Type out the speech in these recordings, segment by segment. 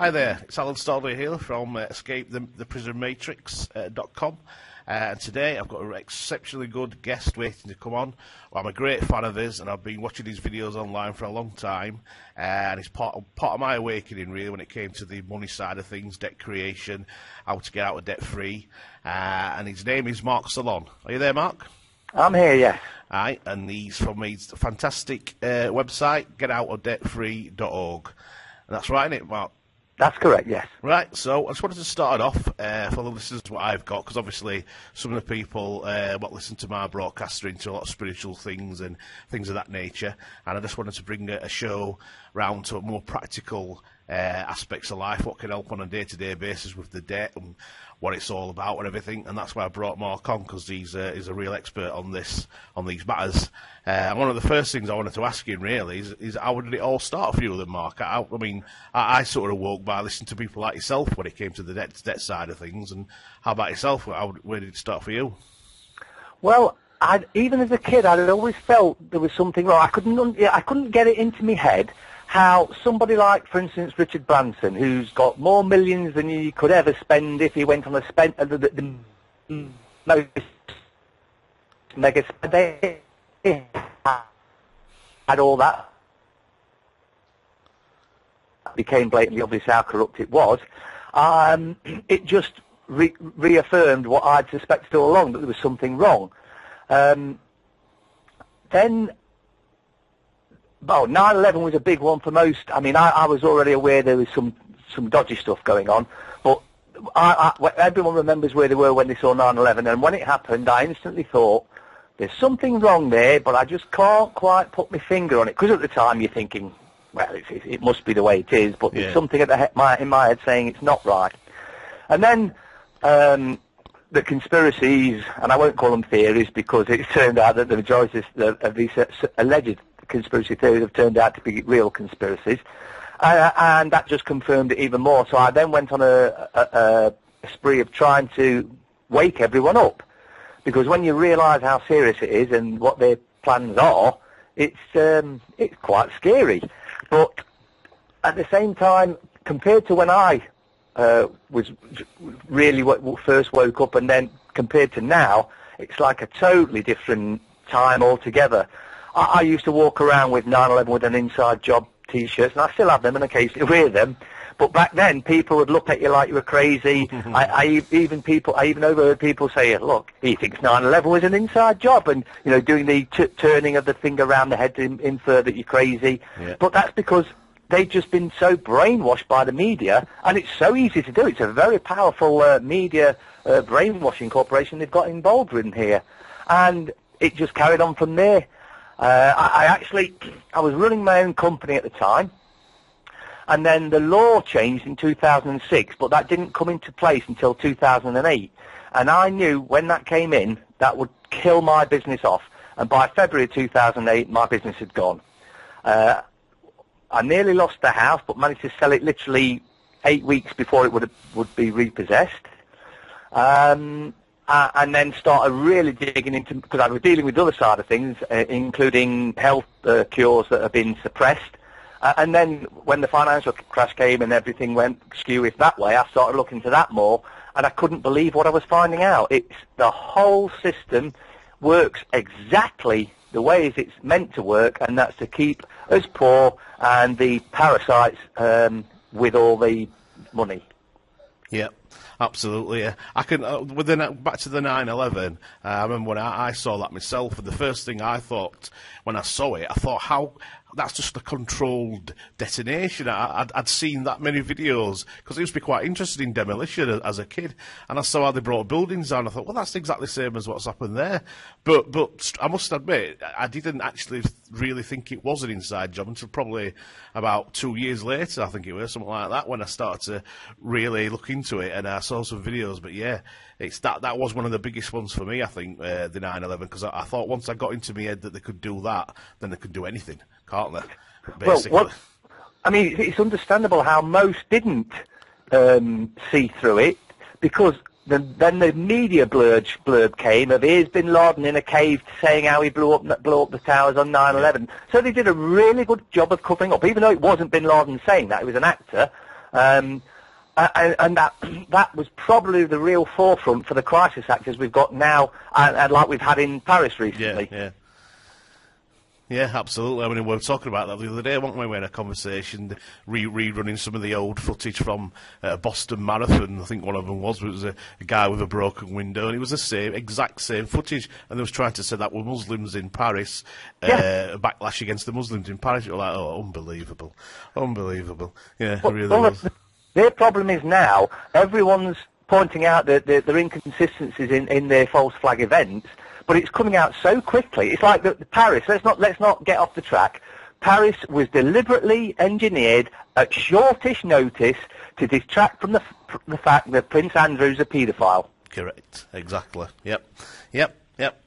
Hi there, it's Alan Stardley here from EscapeThePrisonMatrix.com. And today I've got an exceptionally good guest waiting to come on. Well, I'm a great fan of his, and I've been watching his videos online for a long time. And it's part of my awakening, really, when it came to the money side of things, debt creation, how to get out of debt free. And his name is Mark Ceylon. Are you there, Mark? I'm here, yes. Aye, and he's from his fantastic website, getoutofdebtfree.org. And that's right, isn't it, Mark? That's correct, yes. Right, so I just wanted to start off for the listeners what I've got, because obviously some of the people what listen to my broadcasts are into a lot of spiritual things and things of that nature, and I just wanted to bring a show round to a more practical aspects of life, what can help on a day-to-day basis with the debt and what it's all about and everything, and that's why I brought Mark on, because he's a real expert on these matters. And one of the first things I wanted to ask him really is how did it all start for you then, Mark? I sort of woke by listening to people like yourself when it came to the debt side of things, and how about yourself? Where did it start for you? Well, even as a kid, I'd always felt there was something wrong. I couldn't get it into my head how somebody like, for instance, Richard Branson, who's got more millions than he could ever spend if he went on the most mega spend, had all that, became blatantly obvious how corrupt it was. It just reaffirmed what I'd suspected all along, that there was something wrong. Then, 9/11 was a big one for most. I mean, I was already aware there was some dodgy stuff going on, but everyone remembers where they were when they saw 9/11, and when it happened, I instantly thought, there's something wrong there, but I just can't quite put my finger on it, because at the time you're thinking, well, it must be the way it is, but there's something in my head saying it's not right. And then the conspiracies, and I won't call them theories, because it's turned out that the majority of these alleged conspiracy theories have turned out to be real conspiracies, and that just confirmed it even more. So I then went on a spree of trying to wake everyone up, because when you realise how serious it is and what their plans are, it's quite scary. But at the same time, compared to when I was really first woke up, and then compared to now, it's like a totally different time altogether. I used to walk around with 9/11 with an inside job T-shirts, and I still have them and occasionally wear them. But back then, people would look at you like you were crazy. I even overheard people say, "Look, he thinks 9/11 was an inside job," and doing the turning of the finger around the head to infer that you're crazy. Yeah. But that's because they've just been so brainwashed by the media, and it's so easy to do. It's a very powerful media brainwashing corporation they've got involved in here, and it just carried on from there. I was running my own company at the time, and then the law changed in 2006, but that didn't come into place until 2008. And I knew when that came in, that would kill my business off. And by February 2008, my business had gone. I nearly lost the house, but managed to sell it literally 8 weeks before it would be repossessed. And then started really digging into, because I was dealing with the other side of things, including health cures that have been suppressed. And then when the financial crash came and everything went skew that way, I started looking into that more, and I couldn't believe what I was finding out. The whole system works exactly the way it's meant to work, and that's to keep us poor and the parasites with all the money. Yeah. Absolutely, yeah. I can back to the 9/11. I remember when I saw that myself, and the first thing I thought when I saw it, I thought, how that's just a controlled detonation. I'd seen that many videos, because I used to be quite interested in demolition as a kid, and I saw how they brought buildings down. I thought, well, that's exactly the same as what's happened there. But I must admit, I didn't actually really think it was an inside job until probably about 2 years later, I think it was, something like that, when I started to really look into it, and I saw some videos. But yeah, it's that was one of the biggest ones for me, I think, the 9/11, because I thought once I got into my head that they could do that, then they could do anything, can't they? Basically. Well, I mean, it's understandable how most didn't see through it, because then the media blurb came of here's Bin Laden in a cave saying how he blew up the towers on 9/11. So they did a really good job of covering up, even though it wasn't Bin Laden saying that, it was an actor. And that was probably the real forefront for the crisis actors we've got now, and like we've had in Paris recently. Yeah, absolutely. I mean, we were talking about that the other day, weren't we? We had a conversation, rerunning some of the old footage from Boston Marathon. I think one of them was a guy with a broken window, and it was the exact same footage. And they was trying to say that were Muslims in Paris, backlash against the Muslims in Paris. You're like, oh, unbelievable. Yeah, it really was. Their problem is now everyone's pointing out that there are inconsistencies in their false flag events. But it's coming out so quickly. It's like the Paris. Let's not get off the track. Paris was deliberately engineered at shortish notice to distract from the fact that Prince Andrew's a paedophile. Correct. Exactly. Yep.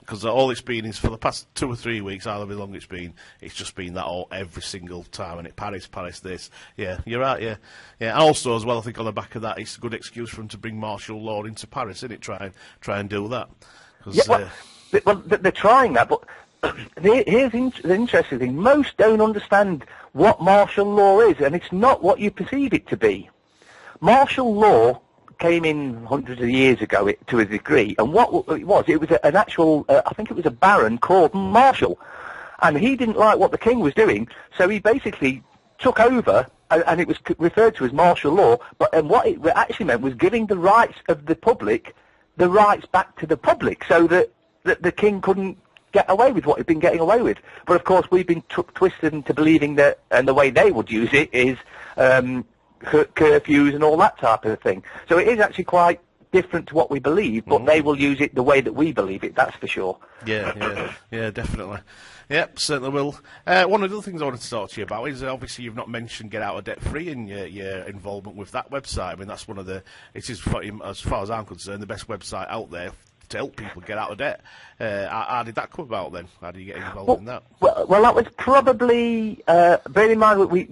Because all it's been is for the past 2 or 3 weeks, however long it's just been that all every single time. And Paris, this. Yeah, you're right. Yeah. And also as well, I think on the back of that, it's a good excuse for them to bring martial law into Paris, isn't it? Try and do that. Well, they're trying that, but here's the interesting thing. Most don't understand what martial law is, and it's not what you perceive it to be. Martial law came in hundreds of years ago to a degree, and what it was an actual, I think it was a baron called Marshal, and he didn't like what the king was doing, so he basically took over, and it was referred to as martial law, and what it actually meant was giving the rights of the public, the rights back to the public, so that the king couldn't get away with what he'd been getting away with. But of course we've been twisted into believing that, and the way they would use it is curfews and all that type of thing. So it is actually quite different to what we believe, but they will use it the way that we believe it, that's for sure. Yeah, definitely. Yep, certainly will. One of the other things I wanted to talk to you about is obviously you've not mentioned Get Out of Debt Free and your involvement with that website. I mean, that's one of it is, as far as I'm concerned, the best website out there to help people get out of debt. How did that come about then? How did you get involved in that? Well, that was probably, bear in mind, we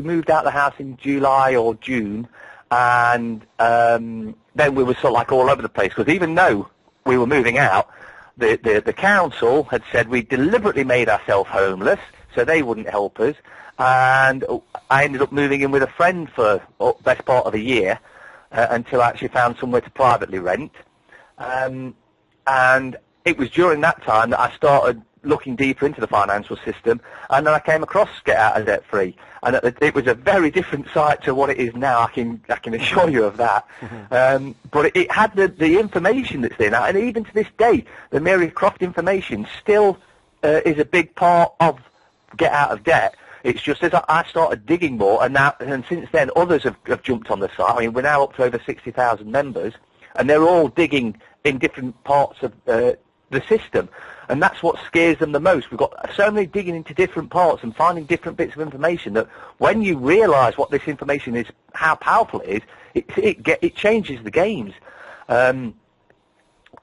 moved out of the house in July or June, and then we were sort of like all over the place, because even though we were moving out, the council had said we deliberately made ourselves homeless, so they wouldn't help us, and I ended up moving in with a friend for the best part of a year, until I actually found somewhere to privately rent. And it was during that time that I started looking deeper into the financial system, and then I came across Get Out of Debt Free, and it was a very different site to what it is now. I can assure you of that. But it had the information that's there now, and even to this day, the Mary Croft information still is a big part of Get Out of Debt. It's just as I started digging more, and since then others have jumped on the site. I mean, we're now up to over 60,000 members, and they're all digging in different parts of the system, and that's what scares them the most. We've got so many digging into different parts and finding different bits of information that when you realise what this information is, how powerful it is, it changes the games.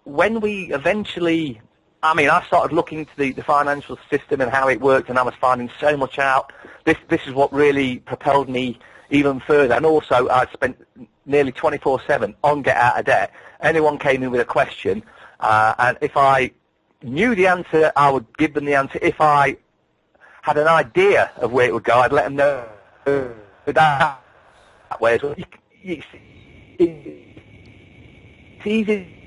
When we eventually... I mean, I started looking into the financial system and how it worked, and I was finding so much out. This is what really propelled me even further. And also, I spent nearly 24/7 on Get Out of Debt. Anyone came in with a question, and if I knew the answer, I would give them the answer. If I had an idea of where it would go, I'd let them know that way as well. It's easy.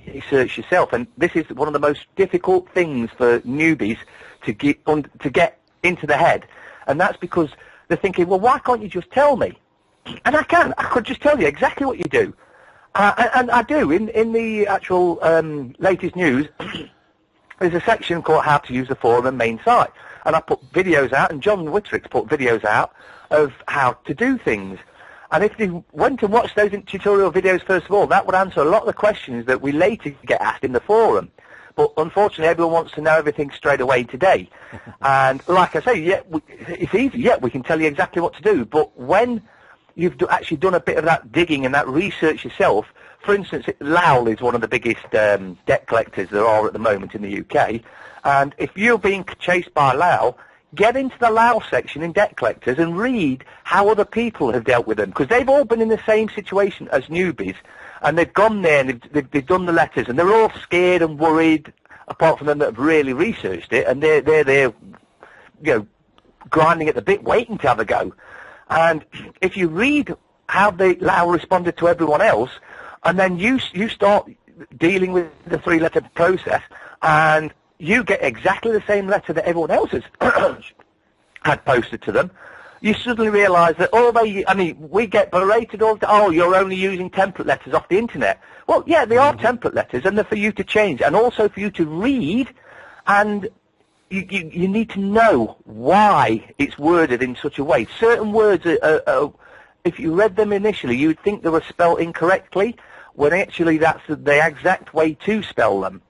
Research yourself, and this is one of the most difficult things for newbies to get into the head, and that's because they're thinking, well, why can't you just tell me? And I could just tell you exactly what you do, and I do. In the actual latest news, there's a section called How to Use the Forum and Main Site, and I put videos out, and John Wittrick's put videos out of how to do things. And if you went and watched those tutorial videos first of all, that would answer a lot of the questions that we later get asked in the forum. But unfortunately, everyone wants to know everything straight away today. And like I say, it's easy. Yeah, we can tell you exactly what to do. But when you've actually done a bit of that digging and that research yourself, for instance, Lowell is one of the biggest debt collectors there are at the moment in the UK. And if you're being chased by Lowell, get into the Lowell section in Debt Collectors and read how other people have dealt with them, because they've all been in the same situation as newbies, and they've gone there and they've done the letters, and they're all scared and worried, apart from them that have really researched it, and they're grinding at the bit, waiting to have a go. And if you read how Lau responded to everyone else, and then you start dealing with the three-letter process, and you get exactly the same letter that everyone else had posted to them, you suddenly realise that we get berated all the time. Oh, you're only using template letters off the internet. Well, yeah, they are template letters, and they're for you to change, and also for you to read, and you need to know why it's worded in such a way. Certain words, if you read them initially, you'd think they were spelled incorrectly, when actually that's the exact way to spell them.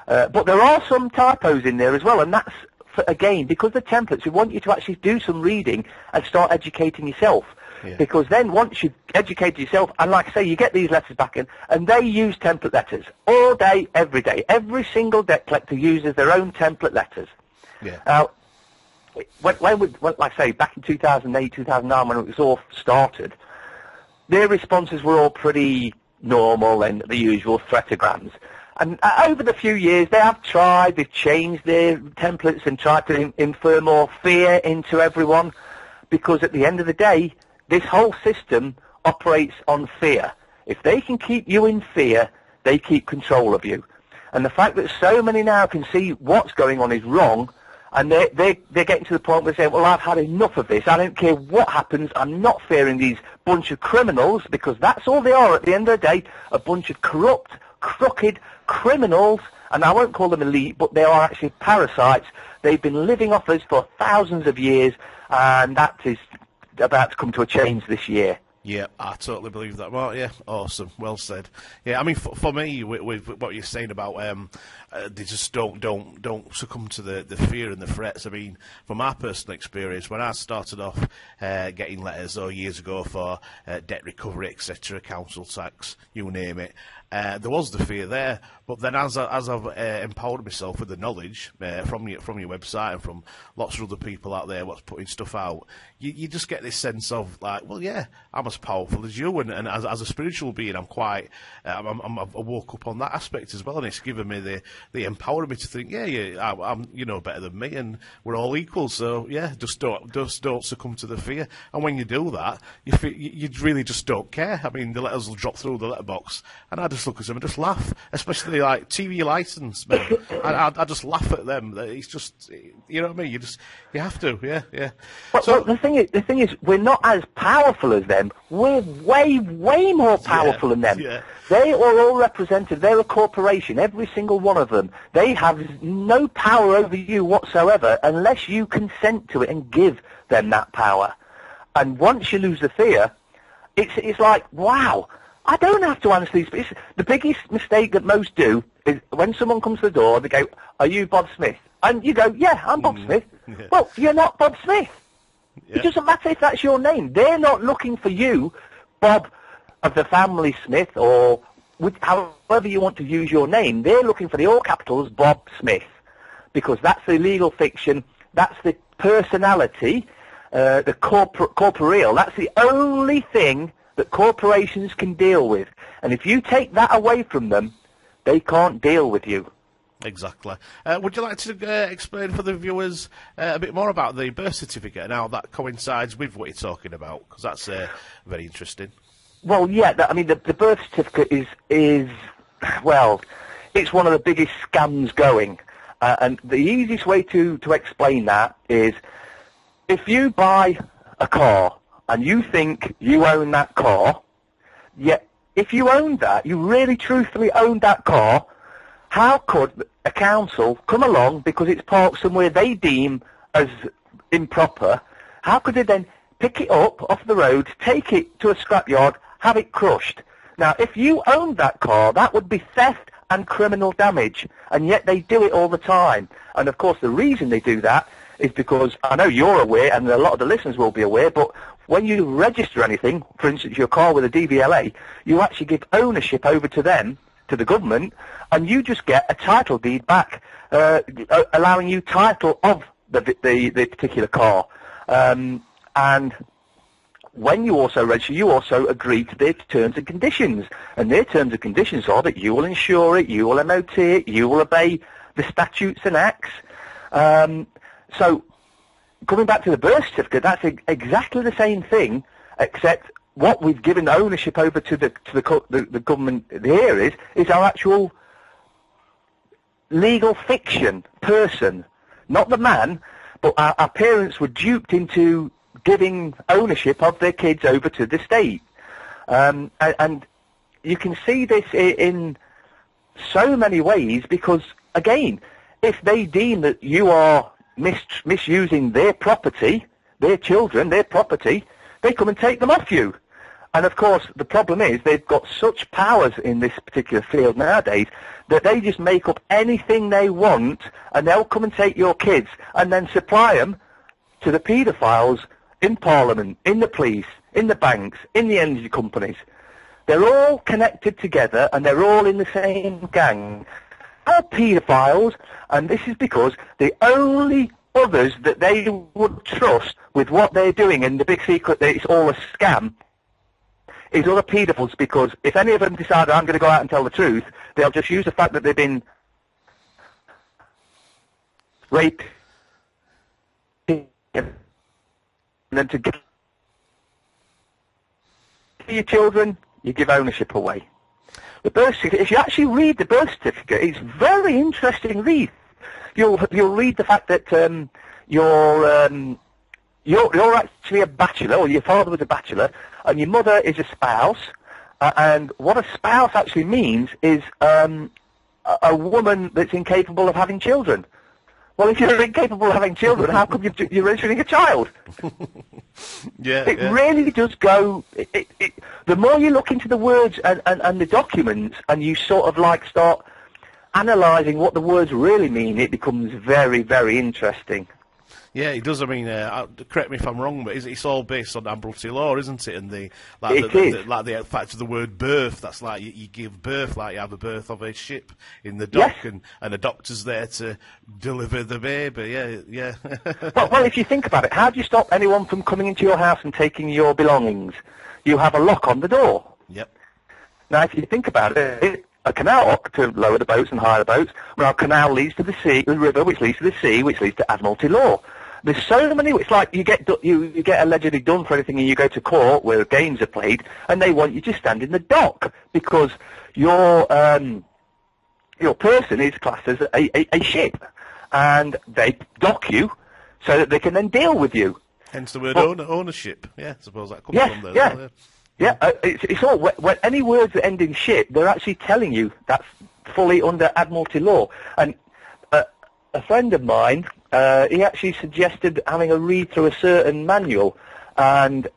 But there are some typos in there as well, and that's, again, because the templates, we want you to actually do some reading and start educating yourself. Yeah. Because then once you've educated yourself, and like I say, you get these letters back in, and they use template letters all day, every day. Every single debt collector uses their own template letters. Yeah. Now, when like I say, back in 2008, 2009, when it was all started, their responses were all pretty normal and the usual threatograms. And over the few years, they've changed their templates and tried to infer more fear into everyone, because at the end of the day, this whole system operates on fear. If they can keep you in fear, they keep control of you. And the fact that so many now can see what's going on is wrong, and they're getting to the point where they're saying, well, I've had enough of this. I don't care what happens. I'm not fearing these bunch of criminals, because that's all they are at the end of the day, a bunch of corrupt, crooked criminals, and I won't call them elite, but they are actually parasites. They've been living off us for thousands of years, and that is about to come to a change this year. Yeah, I totally believe that. Well, yeah, awesome. Well said. Yeah, I mean, for me, with what you're saying about they just don't succumb to the fear and the threats. I mean, from my personal experience, when I started off getting letters years ago for debt recovery, etc., council tax, you name it, there was the fear there. But then as I've empowered myself with the knowledge from your website and from lots of other people out there what's putting stuff out, you just get this sense of like, well, yeah, I'm as powerful as you, and as a spiritual being, I'm quite, I woke up on that aspect as well, and it's given me the empowerment me to think, yeah, I'm better than me, and we're all equal. So yeah, just don't succumb to the fear. And when you do that, you really just don't care. I mean, the letters will drop through the letterbox, and I just look at them and just laugh, especially like TV license men. I just laugh at them. It's just, you know what I mean. You have to, yeah. Well, the thing is, we're not as powerful as them. We're way more powerful than them. Yeah. They are all represented. They're a corporation, every single one of them. They have no power over you whatsoever unless you consent to it and give them that power. And once you lose the fear, it's like, wow, I don't have to answer these. The biggest mistake that most do is when someone comes to the door, they go, "Are you Bob Smith?" And you go, "Yeah, I'm Bob Smith." Yeah. Well, you're not Bob Smith. Yeah. It doesn't matter if that's your name. They're not looking for you, Bob of the family Smith, or however you want to use your name. They're looking for the all capitals Bob Smith, because that's the legal fiction, that's the personality, the corporeal. That's the only thing that corporations can deal with. And if you take that away from them, they can't deal with you. Exactly. Would you like to explain for the viewers a bit more about the birth certificate and how that coincides with what you're talking about? Because that's very interesting. Well, yeah, the birth certificate is, well, it's one of the biggest scams going. And the easiest way to explain that is, if you buy a car and you think you own that car, yet if you own that, you really truthfully own that car, how could a council come along, because it's parked somewhere they deem as improper, how could they then pick it up off the road, take it to a scrapyard, have it crushed? Now, if you owned that car, that would be theft and criminal damage, and yet they do it all the time. And of course, the reason they do that is because, I know you're aware, and a lot of the listeners will be aware, but when you register anything, for instance, your car with a DVLA, you actually give ownership over to them, to the government, and you just get a title deed back, allowing you title of the particular car. And when you also register, you also agree to their terms and conditions. And their terms and conditions are that you will insure it, you will MOT it, you will obey the statutes and acts. So coming back to the birth certificate, that's exactly the same thing, except what we've given ownership over to the government here is our actual legal fiction person, not the man, but our parents were duped into giving ownership of their kids over to the state. And you can see this in so many ways because, again, if they deem that you are misusing their property, their children, their property, they come and take them off you. And of course, the problem is they've got such powers in this particular field nowadays that they just make up anything they want, and they'll come and take your kids and then supply them to the paedophiles in Parliament, in the police, in the banks, in the energy companies. They're all connected together, and they're all in the same gang. Are paedophiles, and this is because the only others that they would trust with what they're doing, and the big secret that it's all a scam, is other paedophiles, because if any of them decide I'm going to go out and tell the truth, they'll just use the fact that they've been raped and then to get your children, you give ownership away. The birth certificate, if you actually read the birth certificate, it's very interesting read. You'll read the fact that you're actually a bachelor, or your father was a bachelor, and your mother is a spouse, and what a spouse actually means is a woman that's incapable of having children. Well, if you're incapable of having children, how come you're registering a child? It really does go... the more you look into the words and the documents, and you sort of like start analysing what the words really mean, it becomes very, very interesting. Yeah, it does. I mean, correct me if I'm wrong, but it's all based on Admiralty law, isn't it? And the fact of the word birth. That's like you give birth, like you have a birth of a ship in the dock, yes. and a doctor's there to deliver the baby. Yeah. well, if you think about it, how do you stop anyone from coming into your house and taking your belongings? You have a lock on the door. Yep. Now, if you think about it, a canal lock to lower the boats and hire the boats. Well, a canal leads to the sea, the river, which leads to the sea, which leads to Admiralty law. There's so many. It's like you get allegedly done for anything, and you go to court where games are played, and they want you to stand in the dock because your person is classed as a ship, and they dock you so that they can then deal with you. Hence the word ownership. Yeah, I suppose that comes from there. Yeah. Yeah, it's all when any words that end in ship, they're actually telling you that's fully under Admiralty law. And a friend of mine, he actually suggested having a read through a certain manual, and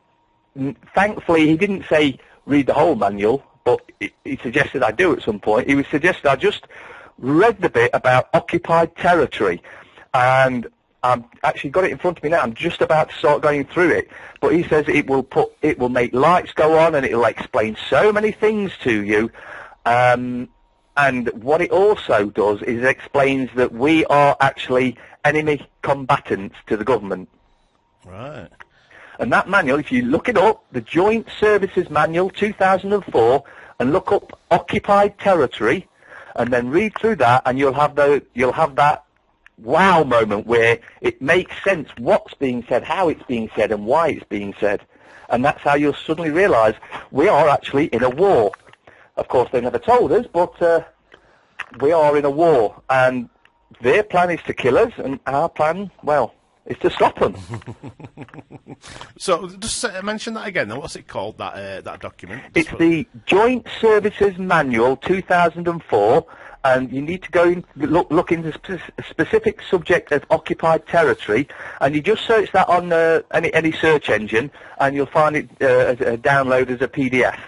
thankfully he didn't say read the whole manual, but he suggested I do at some point. He suggested I just read the bit about occupied territory, and I've actually got it in front of me now. I'm just about to start going through it, but he says it will make lights go on, and it will explain so many things to you. And what it also does is it explains that we are actually enemy combatants to the government. Right. And that manual, if you look it up, the Joint Services Manual 2004, and look up occupied territory, and then read through that, and you'll have that wow moment where it makes sense what's being said, how it's being said, and why it's being said. And that's how you'll suddenly realise we are actually in a war. Of course, they never told us, but we are in a war, and their plan is to kill us, and our plan, well, is to stop them. So, just mention that again. What's it called? That document? It's the Joint Services Manual 2004. And you need to go in, look into a specific subject of occupied territory, and you just search that on any search engine, and you'll find it download as a PDF.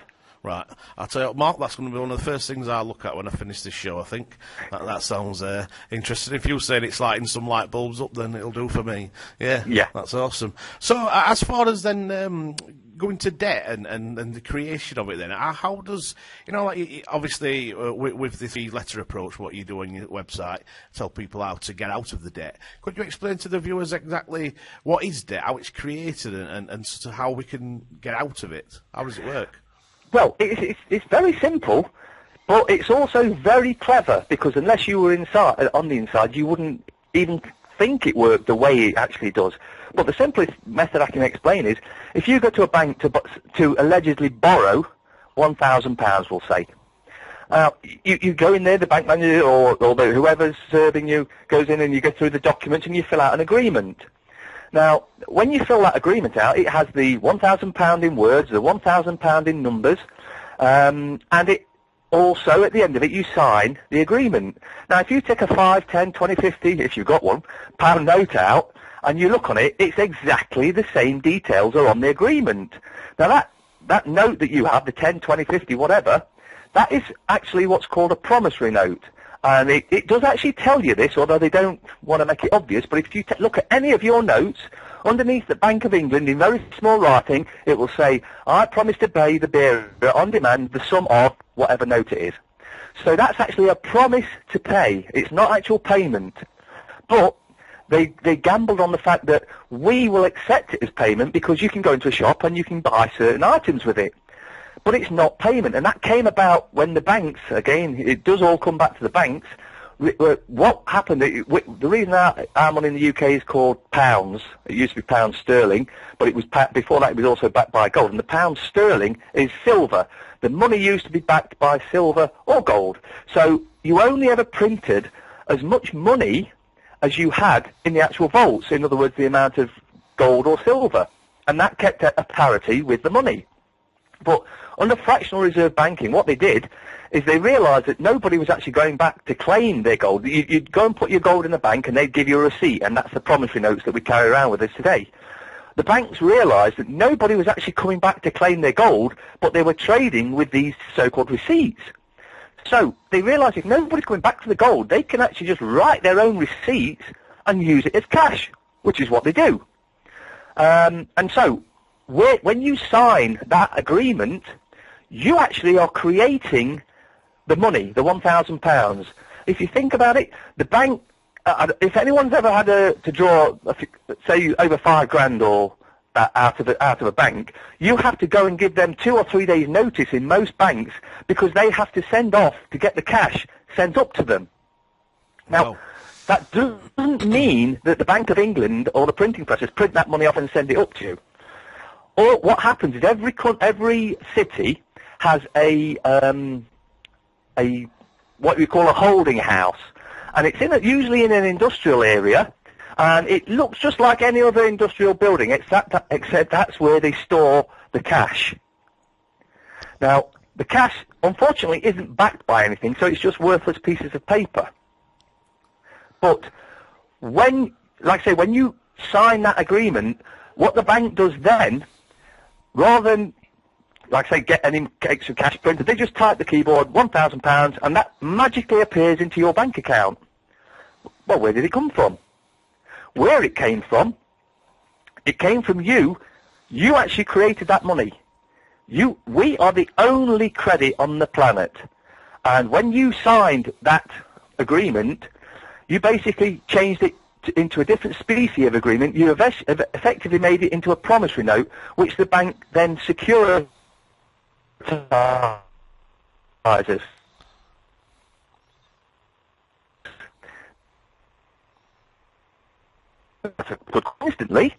Right. I'll tell you, Mark, that's going to be one of the first things I'll look at when I finish this show, I think. That sounds interesting. If you're saying it's lighting some light bulbs up, then it'll do for me. Yeah. That's awesome. So, as far as then going to debt and the creation of it then, how does, obviously with the three-letter approach, what you do on your website, tell people how to get out of the debt. Could you explain to the viewers exactly what is debt, how it's created, and how we can get out of it? How does it work? Well, it's very simple, but it's also very clever, because unless you were on the inside, you wouldn't even think it worked the way it actually does. But the simplest method I can explain is, if you go to a bank to allegedly borrow £1,000, we'll say, you go in there, the bank manager or whoever's serving you goes in and you go through the documents and you fill out an agreement. Now, when you fill that agreement out, it has the £1,000 in words, the £1,000 in numbers, and it also, at the end of it, you sign the agreement. Now, if you take a 5, 10, 20, 50, if you've got one, pound note out, and you look on it, it's exactly the same details are on the agreement. Now, that note that you have, the 10, 20, 50, whatever, that is actually what's called a promissory note. And it does actually tell you this, although they don't want to make it obvious, but if you look at any of your notes, underneath the Bank of England, in very small writing, it will say, I promise to pay the bearer on demand the sum of whatever note it is. So that's actually a promise to pay. It's not actual payment. But they gambled on the fact that we will accept it as payment because you can go into a shop and you can buy certain items with it. But it's not payment, and that came about when the banks, again, it does all come back to the banks. What happened, the reason our money in the UK is called pounds, it used to be pound sterling, but it was before that it was also backed by gold, and the pound sterling is silver. The money used to be backed by silver or gold. So you only ever printed as much money as you had in the actual vaults, in other words, the amount of gold or silver, and that kept a parity with the money. But under fractional reserve banking, what they did is they realised that nobody was actually going back to claim their gold. You'd go and put your gold in the bank and they'd give you a receipt, and that's the promissory notes that we carry around with us today. The banks realised that nobody was actually coming back to claim their gold, but they were trading with these so-called receipts. So they realised if nobody's coming back to the gold, they can actually just write their own receipts and use it as cash, which is what they do. And so when you sign that agreement, you actually are creating the money, the £1,000. If you think about it, the bank, if anyone's ever had to draw, say, over £5,000 or out of a bank, you have to go and give them 2 or 3 days' notice in most banks because they have to send off to get the cash sent up to them. Now, that doesn't mean that the Bank of England or the printing presses print that money off and send it up to you. Or what happens is every city has a what we call a holding house, and it's usually in an industrial area, and it looks just like any other industrial building, except that's where they store the cash. Now, the cash, unfortunately, isn't backed by anything, so it's just worthless pieces of paper. But when you sign that agreement, what the bank does then, rather than, get an extra cash printer, they just type the keyboard, £1,000, and that magically appears into your bank account. Well, where did it come from? Where it came from you. You actually created that money. We are the only credit on the planet. And when you signed that agreement, you basically changed it into a different species of agreement. You have effectively made it into a promissory note, which the bank then securitizes. Instantly,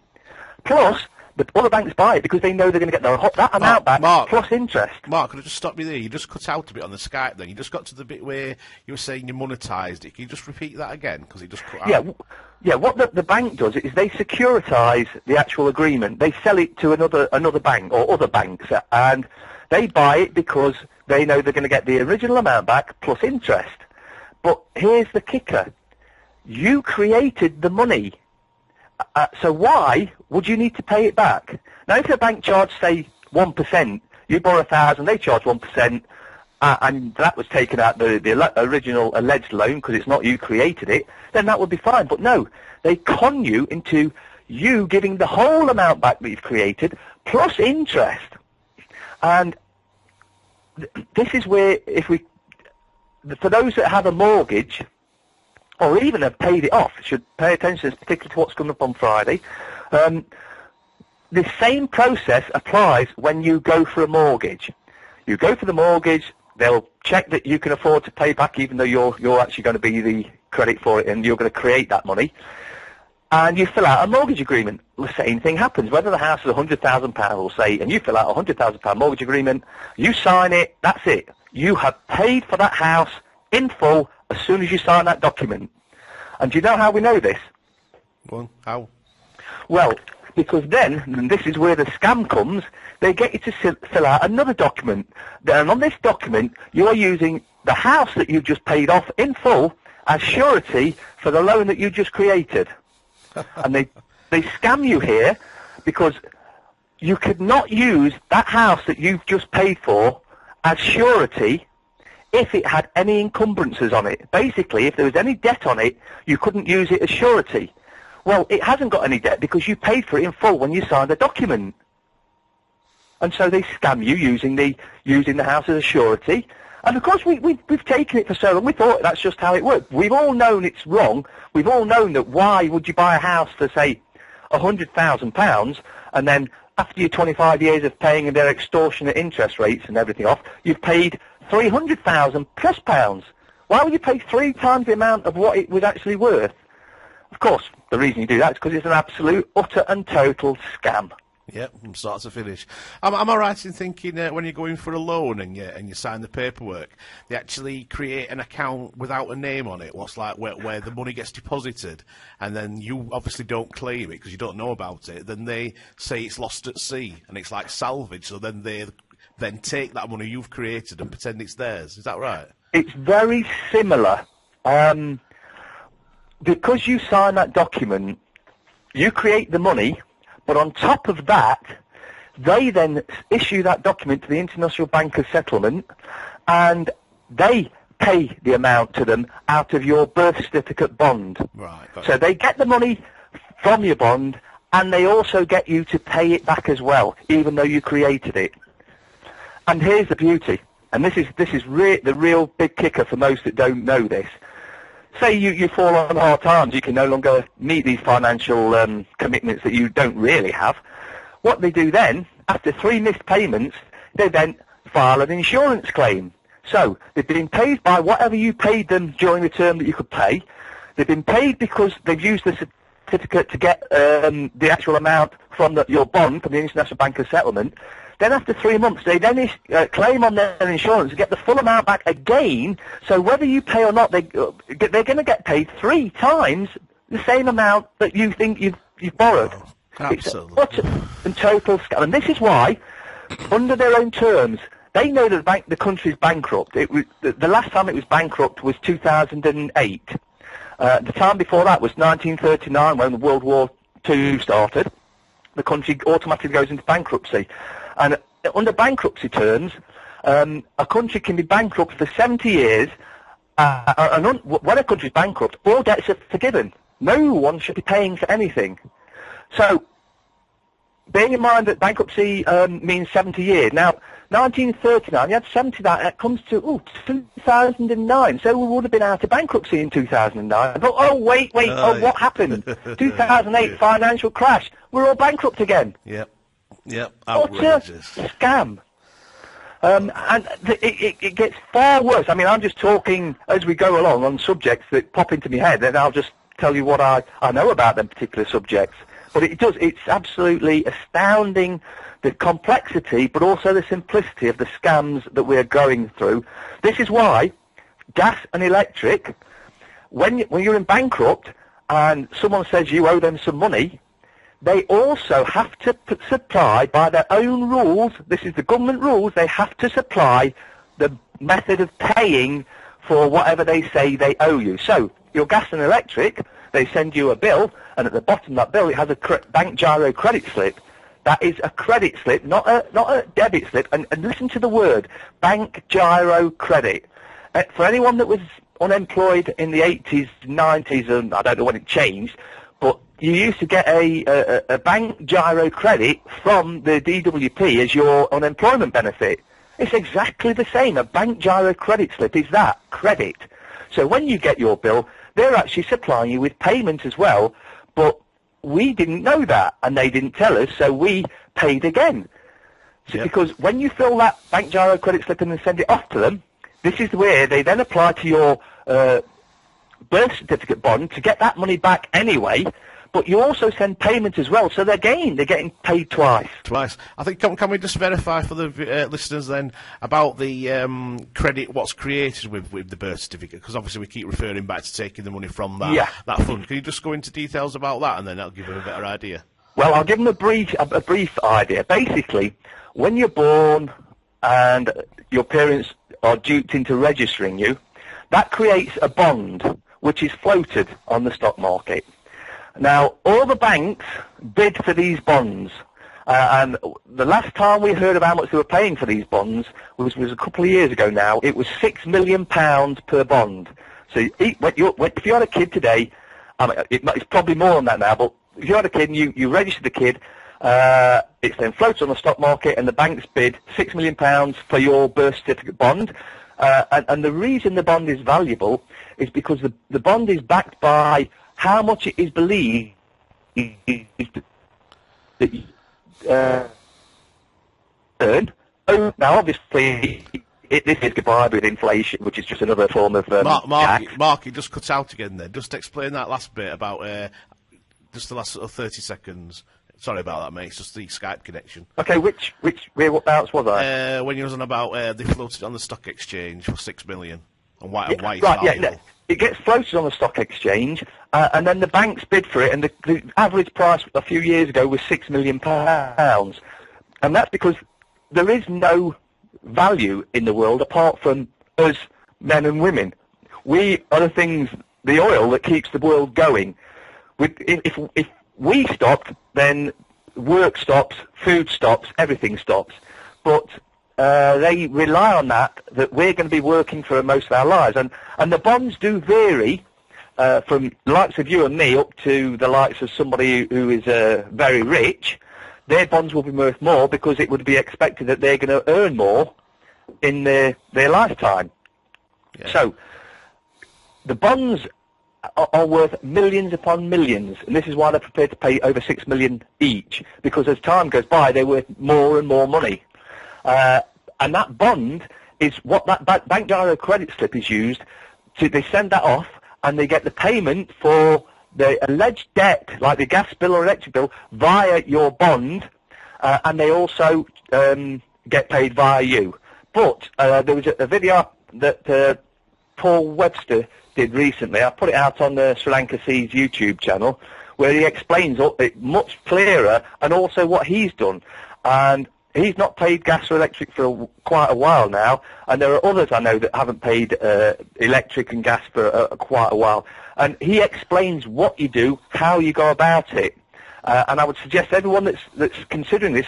plus the other banks buy it because they know they're going to get that amount back, plus interest. Could I just stop you there? You just cut out a bit on the Skype then. You just got to the bit where you were saying you monetised it. Can you just repeat that again? Because it just cut out. Yeah, what the bank does is they securitise the actual agreement. They sell it to another bank or other banks, and they buy it because they know they're going to get the original amount back plus interest. But here's the kicker. You created the money. So why would you need to pay it back? Now, if the bank charged, say, 1%, you borrow 1,000, they charge 1%, and that was taken out the original alleged loan because it's not you created it, then that would be fine. But no, they con you into you giving the whole amount back that you've created plus interest. And this is where, for those that have a mortgage, or even have paid it off, should pay attention particularly to what's coming up on Friday. The same process applies when you go for a mortgage. You go for the mortgage, they'll check that you can afford to pay back even though you're actually going to be the credit for it and you're going to create that money. and you fill out a mortgage agreement. The same thing happens. Whether the house is £100,000 or say, and you fill out a £100,000 mortgage agreement, you sign it, that's it. You have paid for that house in full as soon as you sign that document. And do you know how we know this? Well, how? Well, because then, and this is where the scam comes, they get you to fill out another document. And on this document, you are using the house that you've just paid off in full as surety for the loan that you just created. And they scam you here because you could not use that house that you've just paid for as surety if it had any encumbrances on it. Basically, if there was any debt on it, you couldn't use it as surety. Well, it hasn't got any debt because you paid for it in full when you signed the document. And so they scam you using the house as a surety. And of course, we've taken it for so long, we thought that's just how it worked. We've all known it's wrong. We've all known that why would you buy a house for, say, £100,000, and then after your 25 years of paying their extortionate interest rates and everything off, you've paid £300,000 plus pounds. Why would you pay 3 times the amount of what it was actually worth? Of course, the reason you do that is because it's an absolute, utter and total scam. Yep, from start to finish. Am I right in thinking when you're going for a loan and you sign the paperwork, they actually create an account without a name on it, what's like where the money gets deposited, and then you obviously don't claim it because you don't know about it, then they say it's lost at sea, and it's like salvage, so then they then take that money you've created and pretend it's theirs. Is that right? It's very similar. Because you sign that document, you create the money, but on top of that, they then issue that document to the International Bank of Settlement, and they pay the amount to them out of your birth certificate bond. Right. So they get the money from your bond, and they also get you to pay it back as well, even though you created it. And here's the beauty, and this is the real big kicker for most that don't know this. Say you fall on hard times, you can no longer meet these financial commitments that you don't really have. What they do then, after 3 missed payments, they then file an insurance claim. So they've been paid by whatever you paid them during the term that you could pay. They've been paid because they've used the certificate to get the actual amount from your bond from the International Bank of Settlement. Then after 3 months, they then claim on their insurance to get the full amount back again. So whether you pay or not, they're going to get paid 3 times the same amount that you think you've borrowed. Oh, absolutely. It's an utter and total scam. And this is why, under their own terms, they know that the country's bankrupt. The last time it was bankrupt was 2008. The time before that was 1939, when World War II started. The country automatically goes into bankruptcy. And under bankruptcy terms, a country can be bankrupt for 70 years, and when a country is bankrupt, all debts are forgiven. No one should be paying for anything. So, bearing in mind that bankruptcy means 70 years, now, 1939, you had 70, that comes to 2009, so we would have been out of bankruptcy in 2009. But, wait, what happened? 2008 financial crash, we're all bankrupt again. Yep, outrageous. Utter scam. And it gets far worse. I mean, I'm just talking as we go along on subjects that pop into my head, and I'll just tell you what I know about them particular subjects. But it's absolutely astounding, the complexity, but also the simplicity of the scams that we're going through. This is why gas and electric, when you're in bankrupt and someone says you owe them some money, they also have to supply, by their own rules, this is the government rules, they have to supply the method of paying for whatever they say they owe you. So, your gas and electric, they send you a bill, and at the bottom of that bill it has a bank gyro credit slip. That is a credit slip, not a debit slip, and listen to the word, bank gyro credit. For anyone that was unemployed in the 80s, 90s, and I don't know when it changed, but you used to get a bank gyro credit from the DWP as your unemployment benefit. It's exactly the same. A bank gyro credit slip is that, credit. So when you get your bill, they're actually supplying you with payment as well, but we didn't know that, and they didn't tell us, so we paid again. So yep. Because when you fill that bank gyro credit slip and then send it off to them, this is where they then apply to your birth certificate bond to get that money back anyway, but you also send payment as well. So they're getting paid twice. Twice. I think, can we just verify for the listeners then about the credit, what's created with the birth certificate? Because obviously we keep referring back to taking the money from that fund. Can you just go into details about that, and then that'll give them a better idea? Well, I'll give them a brief idea. Basically, when you're born and your parents are duped into registering you, that creates a bond which is floated on the stock market. Now, all the banks bid for these bonds, and the last time we heard of how much they were paying for these bonds was a couple of years ago now. It was £6 million per bond. So if you had a kid today, it's probably more than that now, but if you had a kid and you registered the kid, it's then floated on the stock market, and the banks bid £6 million for your birth certificate bond. And the reason the bond is valuable is because the bond is backed by how much it is believed that you earn. Now, obviously, this is combined with inflation, which is just another form of tax. Mark, you just cut out again there. Just explain that last bit about just the last 30 seconds. Sorry about that, mate. It's just the Skype connection. Okay, whereabouts was I? When you was on about they floated on the stock exchange for $6 million, and why it's right, valuable. yeah. It gets floated on the stock exchange, and then the banks bid for it, and the average price a few years ago was £6 million. And that's because there is no value in the world apart from us, men and women. We are the oil that keeps the world going. If we stopped, then work stops, food stops, everything stops. But they rely on that we're going to be working for most of our lives. And the bonds do vary from the likes of you and me up to the likes of somebody who is very rich. Their bonds will be worth more because it would be expected that they're going to earn more in their lifetime. Yeah. So the bonds are worth millions upon millions, and this is why they're prepared to pay over $6 million each, because as time goes by, they're worth more and more money. And that bond is what that bank giro credit slip is used to. They send that off, and they get the payment for the alleged debt, like the gas bill or electric bill, via your bond, and they also get paid via you. But there was a video that Paul Webster did recently. I put it out on the Sri Lanka Seas YouTube channel, where he explains it much clearer, and also what he's done. And he's not paid gas or electric for quite a while now, and there are others I know that haven't paid electric and gas for quite a while. And he explains what you do, how you go about it. And I would suggest everyone that's considering this,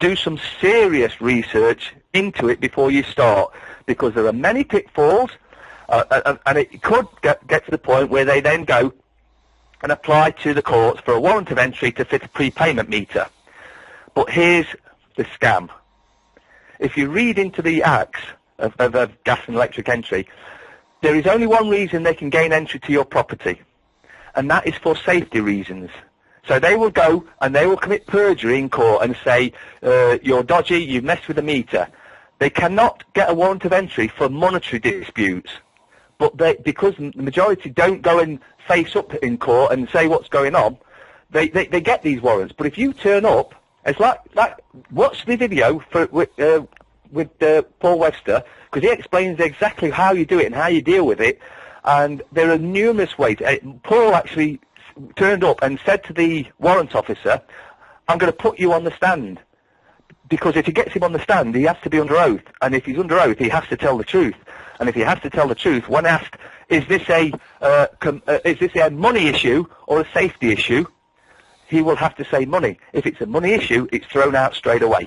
do some serious research into it before you start, because there are many pitfalls, and it could get to the point where they then go and apply to the courts for a warrant of entry to fit a prepayment meter. But here's the scam. If you read into the acts of gas and electric entry, there is only one reason they can gain entry to your property, and that is for safety reasons. So they will go and they will commit perjury in court and say, you're dodgy, you've messed with the meter. They cannot get a warrant of entry for monetary disputes, but because the majority don't go and face up in court and say what's going on, they get these warrants. But if you turn up, it's like watch the video with Paul Webster, because he explains exactly how you do it and how you deal with it. And there are numerous ways. Paul actually turned up and said to the warrant officer, I'm going to put you on the stand. Because if he gets him on the stand, he has to be under oath. And if he's under oath, he has to tell the truth. And if he has to tell the truth, when asked, is this a money issue or a safety issue, he will have to say money. If it's a money issue, it's thrown out straight away.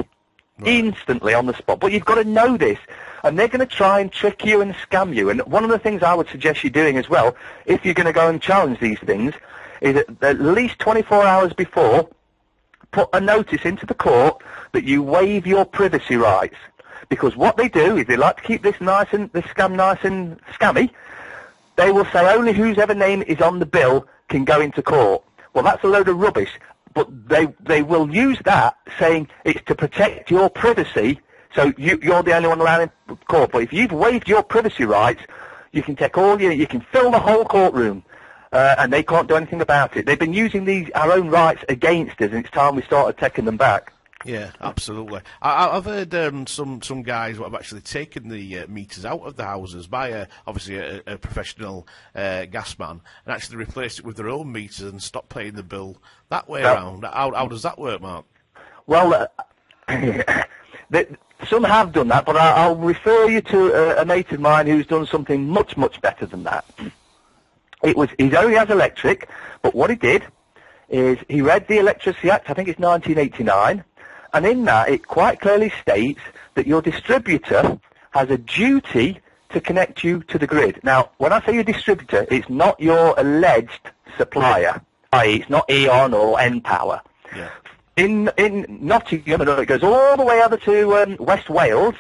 Right. Instantly on the spot. But you've got to know this. And they're going to try and trick you and scam you. And one of the things I would suggest you doing as well, if you're going to go and challenge these things, is at least 24 hours before, put a notice into the court that you waive your privacy rights. Because what they do is they like to keep this scam nice and scammy. They will say only whosever name is on the bill can go into court. Well, that's a load of rubbish. But they will use that, saying it's to protect your privacy, so you're the only one allowed in court. But if you've waived your privacy rights, you can take you can fill the whole courtroom. and they can't do anything about it. They've been using our own rights against us, and it's time we started taking them back. Yeah, absolutely. I've heard some guys who have actually taken the meters out of the houses by obviously a professional gas man and actually replaced it with their own meters and stopped paying the bill that way around. How does that work, Mark? Well, some have done that, but I'll refer you to a mate of mine who's done something much, much better than that. He only has electric, but what he did is he read the Electricity Act, I think it's 1989, and in that it quite clearly states that your distributor has a duty to connect you to the grid. Now, when I say your distributor, it's not your alleged supplier, i.e. it's not E.ON or N-Power. Yeah. In Nottingham, and it goes all the way over to West Wales,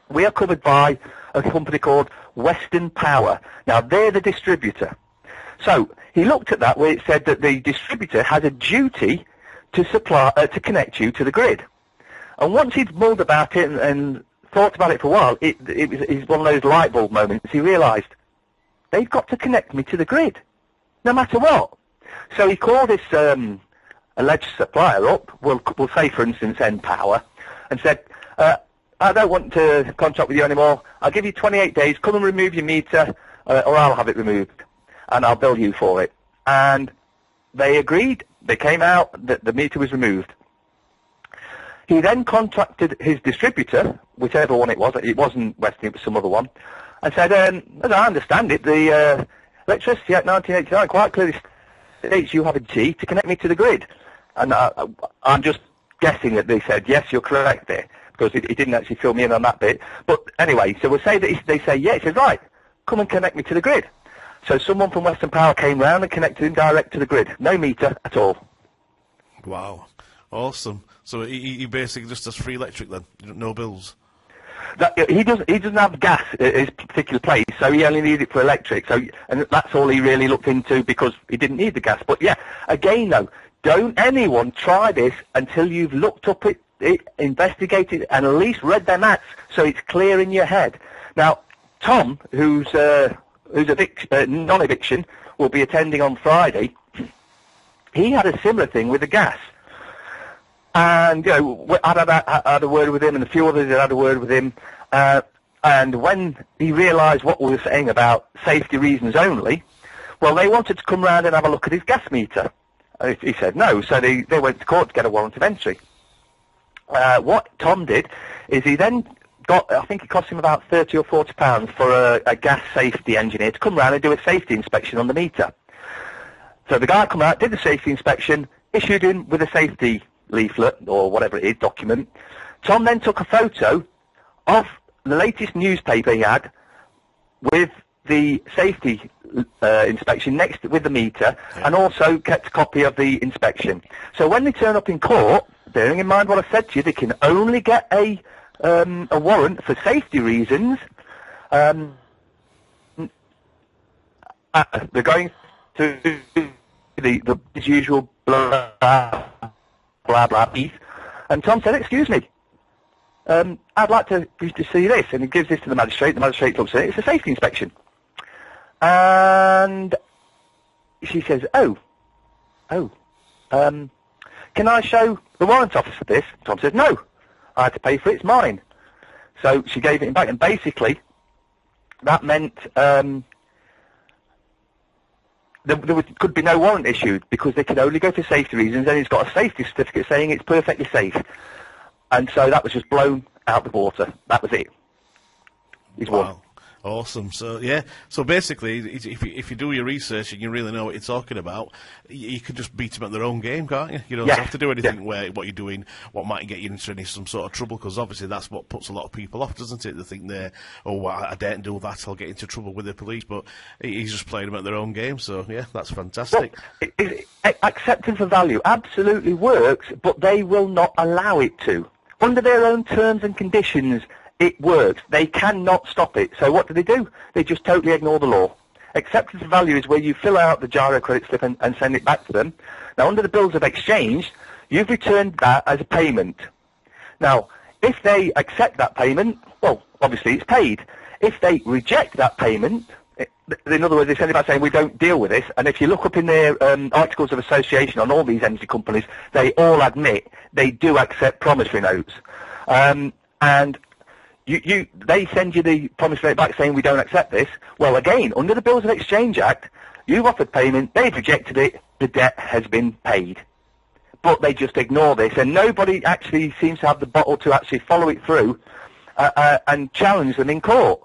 we are covered by a company called Western Power. Now, they're the distributor. So he looked at that where it said that the distributor has a duty to to connect you to the grid. And once he'd mulled about it and thought about it for a while, it was one of those light bulb moments. He realised, they've got to connect me to the grid, no matter what. So he called this alleged supplier up, we'll say, for instance, N-Power, and said, I don't want to contract with you anymore. I'll give you 28 days. Come and remove your meter, or I'll have it removed, and I'll bill you for it. And they agreed. They came out. The meter was removed. He then contacted his distributor, whichever one it was. It wasn't Western, it was some other one, and said, as I understand it, the Electricity Act 1989 quite clearly states you have a duty to connect me to the grid. And I'm just guessing that they said, yes, you're correct there, because he didn't actually fill me in on that bit. But anyway, so we'll say that they say, yeah, he says, right, come and connect me to the grid. So someone from Western Power came round and connected him direct to the grid. No meter at all. Wow. Awesome. So he basically just does free electric then? No bills? He doesn't have gas at his particular place, so he only needs it for electric. So, and that's all he really looked into because he didn't need the gas. But yeah, again though, don't anyone try this until you've looked up it, investigated, and at least read them acts so it's clear in your head. Now, Tom, who's non-eviction, will be attending on Friday. He had a similar thing with the gas. And, you know, I had a word with him, and a few others had a word with him. And when he realised what we were saying about safety reasons only, well, they wanted to come round and have a look at his gas meter. He said no, so they went to court to get a warrant of entry. What Tom did is he then got, I think it cost him about £30 or £40 for a gas safety engineer to come round and do a safety inspection on the meter. So the guy come out, did the safety inspection, issued him with a safety leaflet or whatever it is, document. Tom then took a photo of the latest newspaper he had with the safety inspection next with the meter, and also kept a copy of the inspection. So when they turn up in court, bearing in mind what I said to you, they can only get a warrant for safety reasons. They're going to the usual blah blah blah piece, and Tom said, "Excuse me, I'd like to see this," and he gives this to the magistrate. The magistrate looks at it. It's a safety inspection, and she says, "Oh, can I show the warrant officer this?" Tom said, "No, I had to pay for it. It's mine." So she gave it back, and basically that meant there could be no warrant issued because they could only go for safety reasons, and he's got a safety certificate saying it's perfectly safe. And so that was just blown out the water. That was it. He's won. Wow. Awesome. So, yeah. So, basically, if you do your research and you really know what you're talking about, you can just beat them at their own game, can't you? You don't have to do anything where what you're doing, what might get you into some sort of trouble, because obviously that's what puts a lot of people off, doesn't it? They think I daren't do that, I'll get into trouble with the police, but he's just playing them at their own game. So, yeah, that's fantastic. Well, acceptance of value absolutely works, but they will not allow it to. Under their own terms and conditions, it works. They cannot stop it. So what do? They just totally ignore the law. Acceptance of value is where you fill out the gyro credit slip and send it back to them. Now, under the bills of exchange, you've returned that as a payment. Now, if they accept that payment, well, obviously it's paid. If they reject that payment, In other words, they're sending back saying we don't deal with this. And if you look up in their articles of association on all these energy companies, they all admit they do accept promissory notes. And they send you the promissory note back saying we don't accept this. Well, again, under the Bills of Exchange Act, you've offered payment, they've rejected it, the debt has been paid. But they just ignore this, and nobody actually seems to have the bottle to actually follow it through and challenge them in court.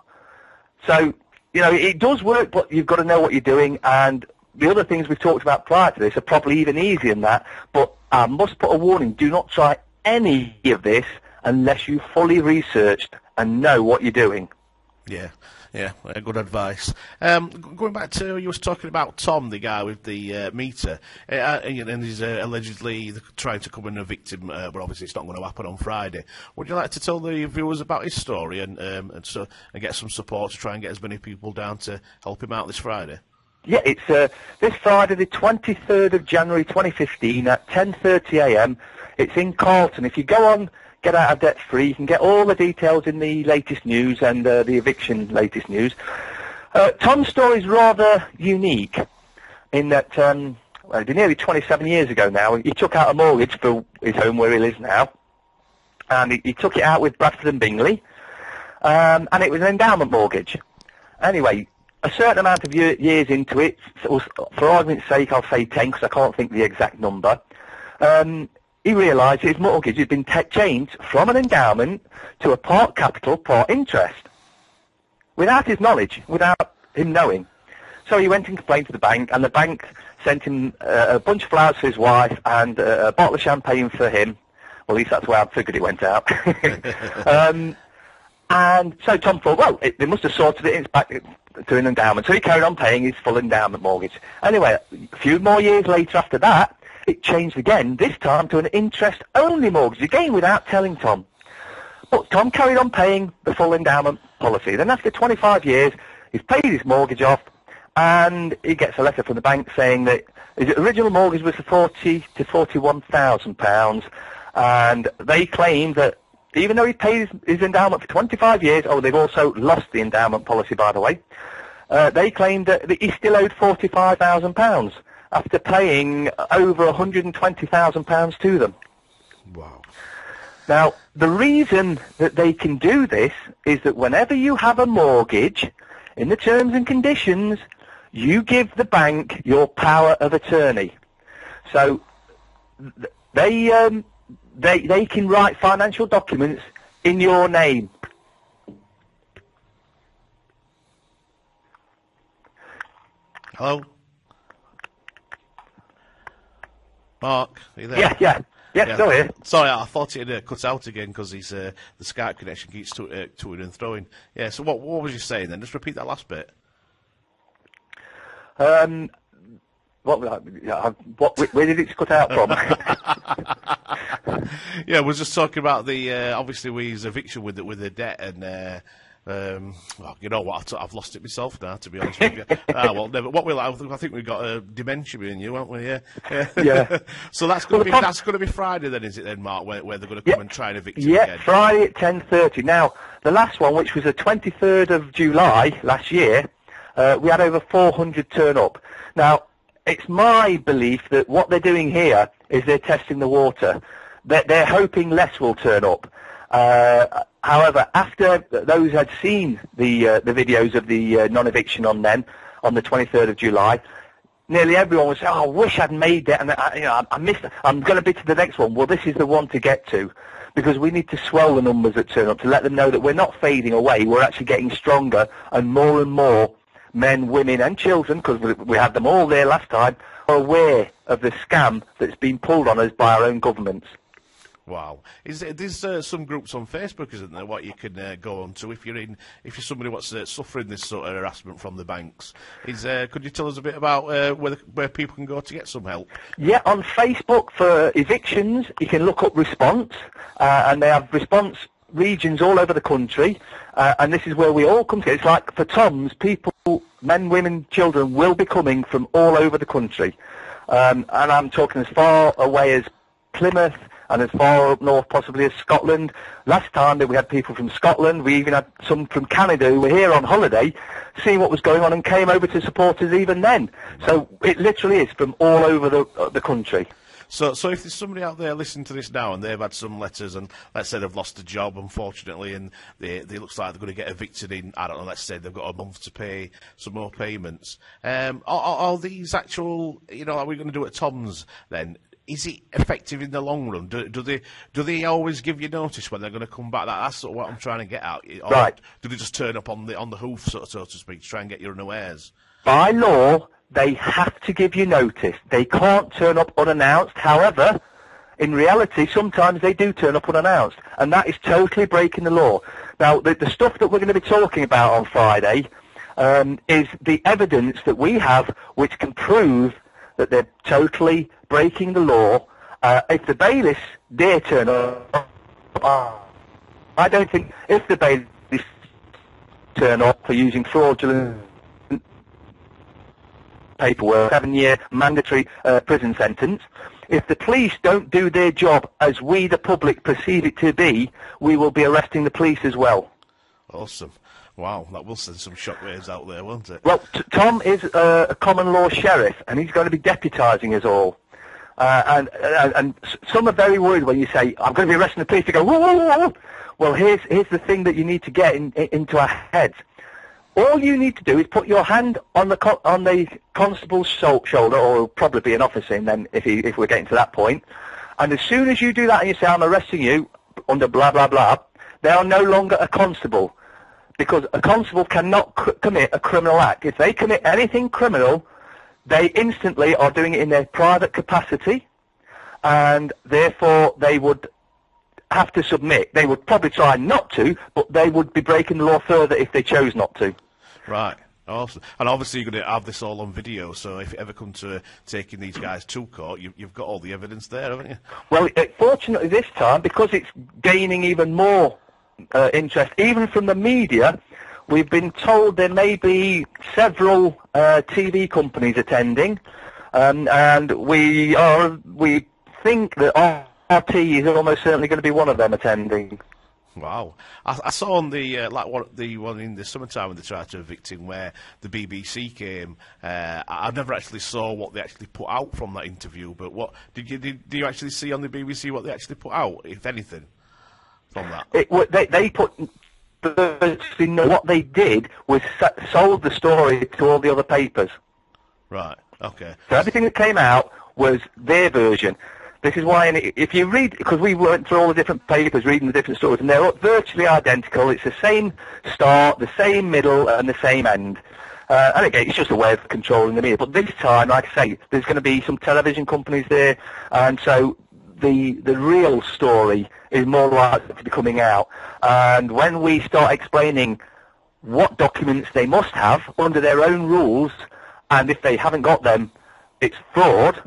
So, you know, it does work, but you've got to know what you're doing, and the other things we've talked about prior to this are probably even easier than that, but I must put a warning, do not try any of this unless you've fully researched and know what you're doing. Yeah, good advice. Going back to, you was talking about Tom, the guy with the meter, and he's allegedly trying to come and evict him, but obviously it's not going to happen on Friday. Would you like to tell the viewers about his story and get some support to try and get as many people down to help him out this Friday? Yeah, it's this Friday, the 23rd of January 2015 at 10:30 a.m. It's in Carlton. If you go on Get Out of Debt Free, you can get all the details in the latest news and the eviction latest news. Tom's story is rather unique in that, well, it'd be nearly 27 years ago now. He took out a mortgage for his home where he lives now, and he took it out with Bradford and Bingley, and it was an endowment mortgage. Anyway, a certain amount of years into it, for argument's sake, I'll say 10 because I can't think the exact number, he realised his mortgage had been changed from an endowment to a part capital, part interest, without his knowledge, without him knowing. So he went and complained to the bank, and the bank sent him a bunch of flowers for his wife and a bottle of champagne for him. Well, at least that's where I figured it went out. And so Tom thought, well, they must have sorted it, it's back to an endowment. So he carried on paying his full endowment mortgage. Anyway, a few more years later after that, it changed again, this time to an interest-only mortgage, again without telling Tom. But Tom carried on paying the full endowment policy. Then after 25 years, he's paid his mortgage off, and he gets a letter from the bank saying that his original mortgage was for £40,000 to £41,000, and they claimed that even though he paid his endowment for 25 years, they've also lost the endowment policy, by the way, they claimed that he still owed £45,000 after paying over £120,000 to them. Wow. Now, the reason that they can do this is that whenever you have a mortgage, in the terms and conditions, you give the bank your power of attorney. So they can write financial documents in your name. Hello? Mark, are you there? Yeah, still here. Sorry, I thought it had cut out again because the Skype connection keeps to and throwing. Yeah, so what was you saying then? Just repeat that last bit. Where did it cut out from? Yeah, we're just talking about the obviously his eviction with the debt and. Well, you know what? I've lost it myself now, to be honest with you. Well, never. I think we've got dementia in you, haven't we? Yeah. So that's going to be Friday, then, is it? Then, Mark, where they're going to come and try and evict you again? Yeah, Friday at 10:30. Now, the last one, which was the 23rd of July last year, we had over 400 turn up. Now, it's my belief that what they're doing here is they're testing the water. They're hoping less will turn up. However, after those had seen the videos of the non-eviction on the 23rd of July, nearly everyone was saying, I wish I'd made that, and I missed it. I'm going to be to the next one. Well, this is the one to get to, because we need to swell the numbers that turn up to let them know that we're not fading away. We're actually getting stronger, and more men, women, and children, because we had them all there last time, are aware of the scam that's been pulled on us by our own governments. Wow. There's some groups on Facebook, isn't there, what you can go on to if you're somebody what's suffering this sort of harassment from the banks? Could you tell us a bit about where people can go to get some help? Yeah, on Facebook for evictions, you can look up Response, and they have response regions all over the country, and this is where we all come together. It's like for Tom's, people, men, women, children, will be coming from all over the country. And I'm talking as far away as Plymouth, and as far up north possibly as Scotland. Last time that we had people from Scotland, we even had some from Canada who were here on holiday, seeing what was going on, and came over to support us even then. So it literally is from all over the country. So if there's somebody out there listening to this now and they've had some letters and let's say they've lost a job, unfortunately, and they looks like they're going to get evicted in, I don't know, let's say they've got a month to pay some more payments. Are these actual, are we going to do it at Tom's then? Is it effective in the long run? Do they always give you notice when they're going to come back? That's sort of what I'm trying to get at. Or right. Do they just turn up on the hoof, so to speak, to try and get you unawares? By law, they have to give you notice. They can't turn up unannounced. However, in reality, sometimes they do turn up unannounced, and that is totally breaking the law. Now, the stuff that we're going to be talking about on Friday is the evidence that we have which can prove that they're totally breaking the law. If the bailiffs dare turn up, I don't think if the bailiffs turn up for using fraudulent paperwork, 7-year mandatory prison sentence. If the police don't do their job as we, the public, perceive it to be, we will be arresting the police as well. Awesome. Wow, that will send some shockwaves out there, won't it? Well, Tom is a common law sheriff, and he's going to be deputising us all. And some are very worried when you say, I'm going to be arresting the police. They go, whoa, whoa, whoa. Well, here's the thing that you need to get into our heads. All you need to do is put your hand on the constable's shoulder, or it'll probably be an officer, and then if we're getting to that point, and as soon as you do that and you say, I'm arresting you under blah, blah, blah, they are no longer a constable, because a constable cannot commit a criminal act. If they commit anything criminal, they instantly are doing it in their private capacity, and therefore they would have to submit. They would probably try not to, but they would be breaking the law further if they chose not to. Right. Awesome. And obviously you're going to have this all on video, so if it ever comes to taking these guys to court, you've got all the evidence there, haven't you? Well, fortunately this time, because it's gaining even more interest, even from the media, we've been told there may be several TV companies attending, and we think that RT is almost certainly going to be one of them attending. Wow. I saw on the the one in the summertime when they tried to evict him, where the BBC came. I never actually saw what they actually put out from that interview, but what did you actually see on the BBC what they actually put out, if anything, from that? They put what they did was sold the story to all the other papers. Right. Okay. So everything that came out was their version. This is why, if you read, because we went through all the different papers, reading the different stories, and they're virtually identical. It's the same start, the same middle, and the same end. And again, it's just a way of controlling the media. But this time, like I say, there's going to be some television companies there, and so the real story is more likely to be coming out. And when we start explaining what documents they must have under their own rules, and if they haven't got them, it's fraud,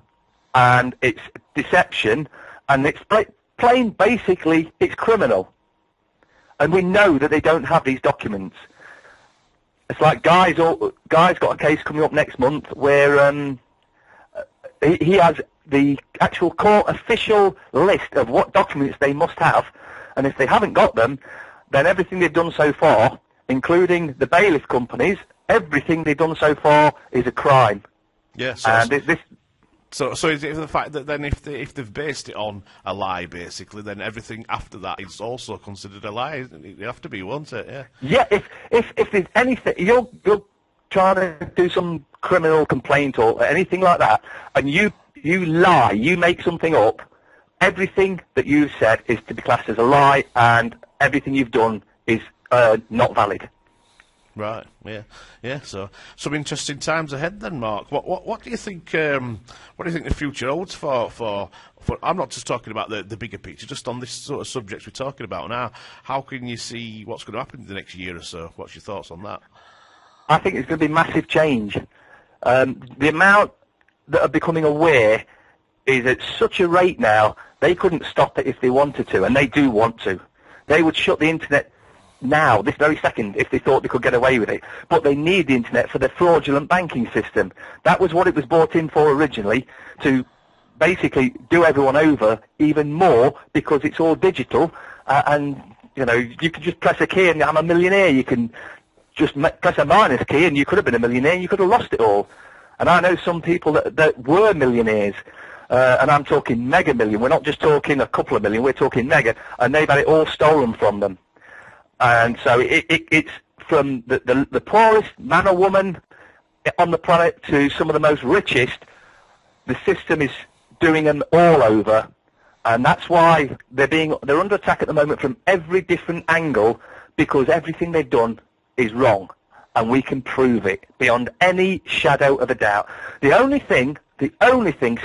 and it's deception, and it's plain, basically, it's criminal. And we know that they don't have these documents. It's like Guy's got a case coming up next month where he has the actual court official list of what documents they must have, and if they haven't got them, then everything they've done so far, including the bailiff companies, everything they've done so far is a crime. Yes. And So is it the fact that then if they've based it on a lie, basically, then everything after that is also considered a lie? It have to be, won't it? Yeah. Yeah. If there's anything, you're trying to do some criminal complaint or anything like that, and you lie, you make something up, everything that you've said is to be classed as a lie, and everything you've done is not valid. Right. Yeah. So some interesting times ahead, then, Mark. What do you think? What do you think the future holds for? I'm not just talking about the bigger picture, just on this sort of subjects we're talking about now. How can you see what's going to happen in the next year or so? What's your thoughts on that? I think it's going to be massive change. The amount that are becoming aware is at such a rate now, they couldn't stop it if they wanted to, and they do want to. They would shut the internet now, this very second, if they thought they could get away with it. But they need the internet for their fraudulent banking system. That was what it was brought in for originally, to basically do everyone over even more because it's all digital, and you know, you can just press a key and I'm a millionaire. You can just press a minus key and you could have been a millionaire and you could have lost it all. And I know some people that were millionaires, and I'm talking mega million. We're not just talking a couple of million, we're talking mega, and they've had it all stolen from them. And so it's from the poorest man or woman on the planet to some of the most richest. The system is doing them all over, and that's why they're under attack at the moment from every different angle, because everything they've done is wrong, and we can prove it beyond any shadow of a doubt. The only thing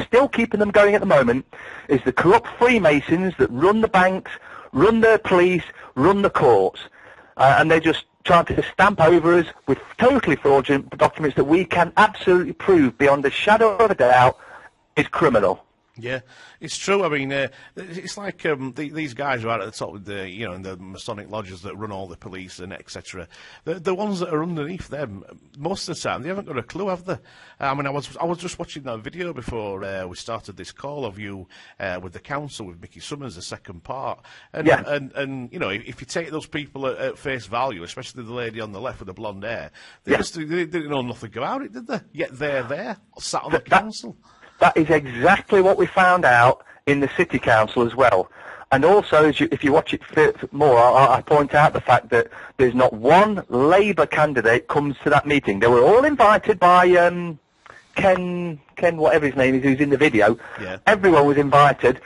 still keeping them going at the moment is the corrupt Freemasons that run the banks, run the police, run the courts, and they're just trying to stamp over us with totally fraudulent documents that we can absolutely prove beyond a shadow of a doubt is criminal. Yeah, it's true. I mean, it's like these guys who are at the top with the, you know, in the Masonic lodges that run all the police and etc. The ones that are underneath them, most of the time, they haven't got a clue, have they? I mean, I was just watching that video before we started this call of you with the council with Mickey Summers, the second part, and and you know, if you take those people at face value, especially the lady on the left with the blonde hair, they didn't know nothing about it, did they? Yet they're there, sat on the council. That is exactly what we found out in the City Council as well. And also, if you watch it more, I point out the fact that there's not one Labour candidate comes to that meeting. They were all invited by Ken, whatever his name is, who's in the video. Yeah. Everyone was invited.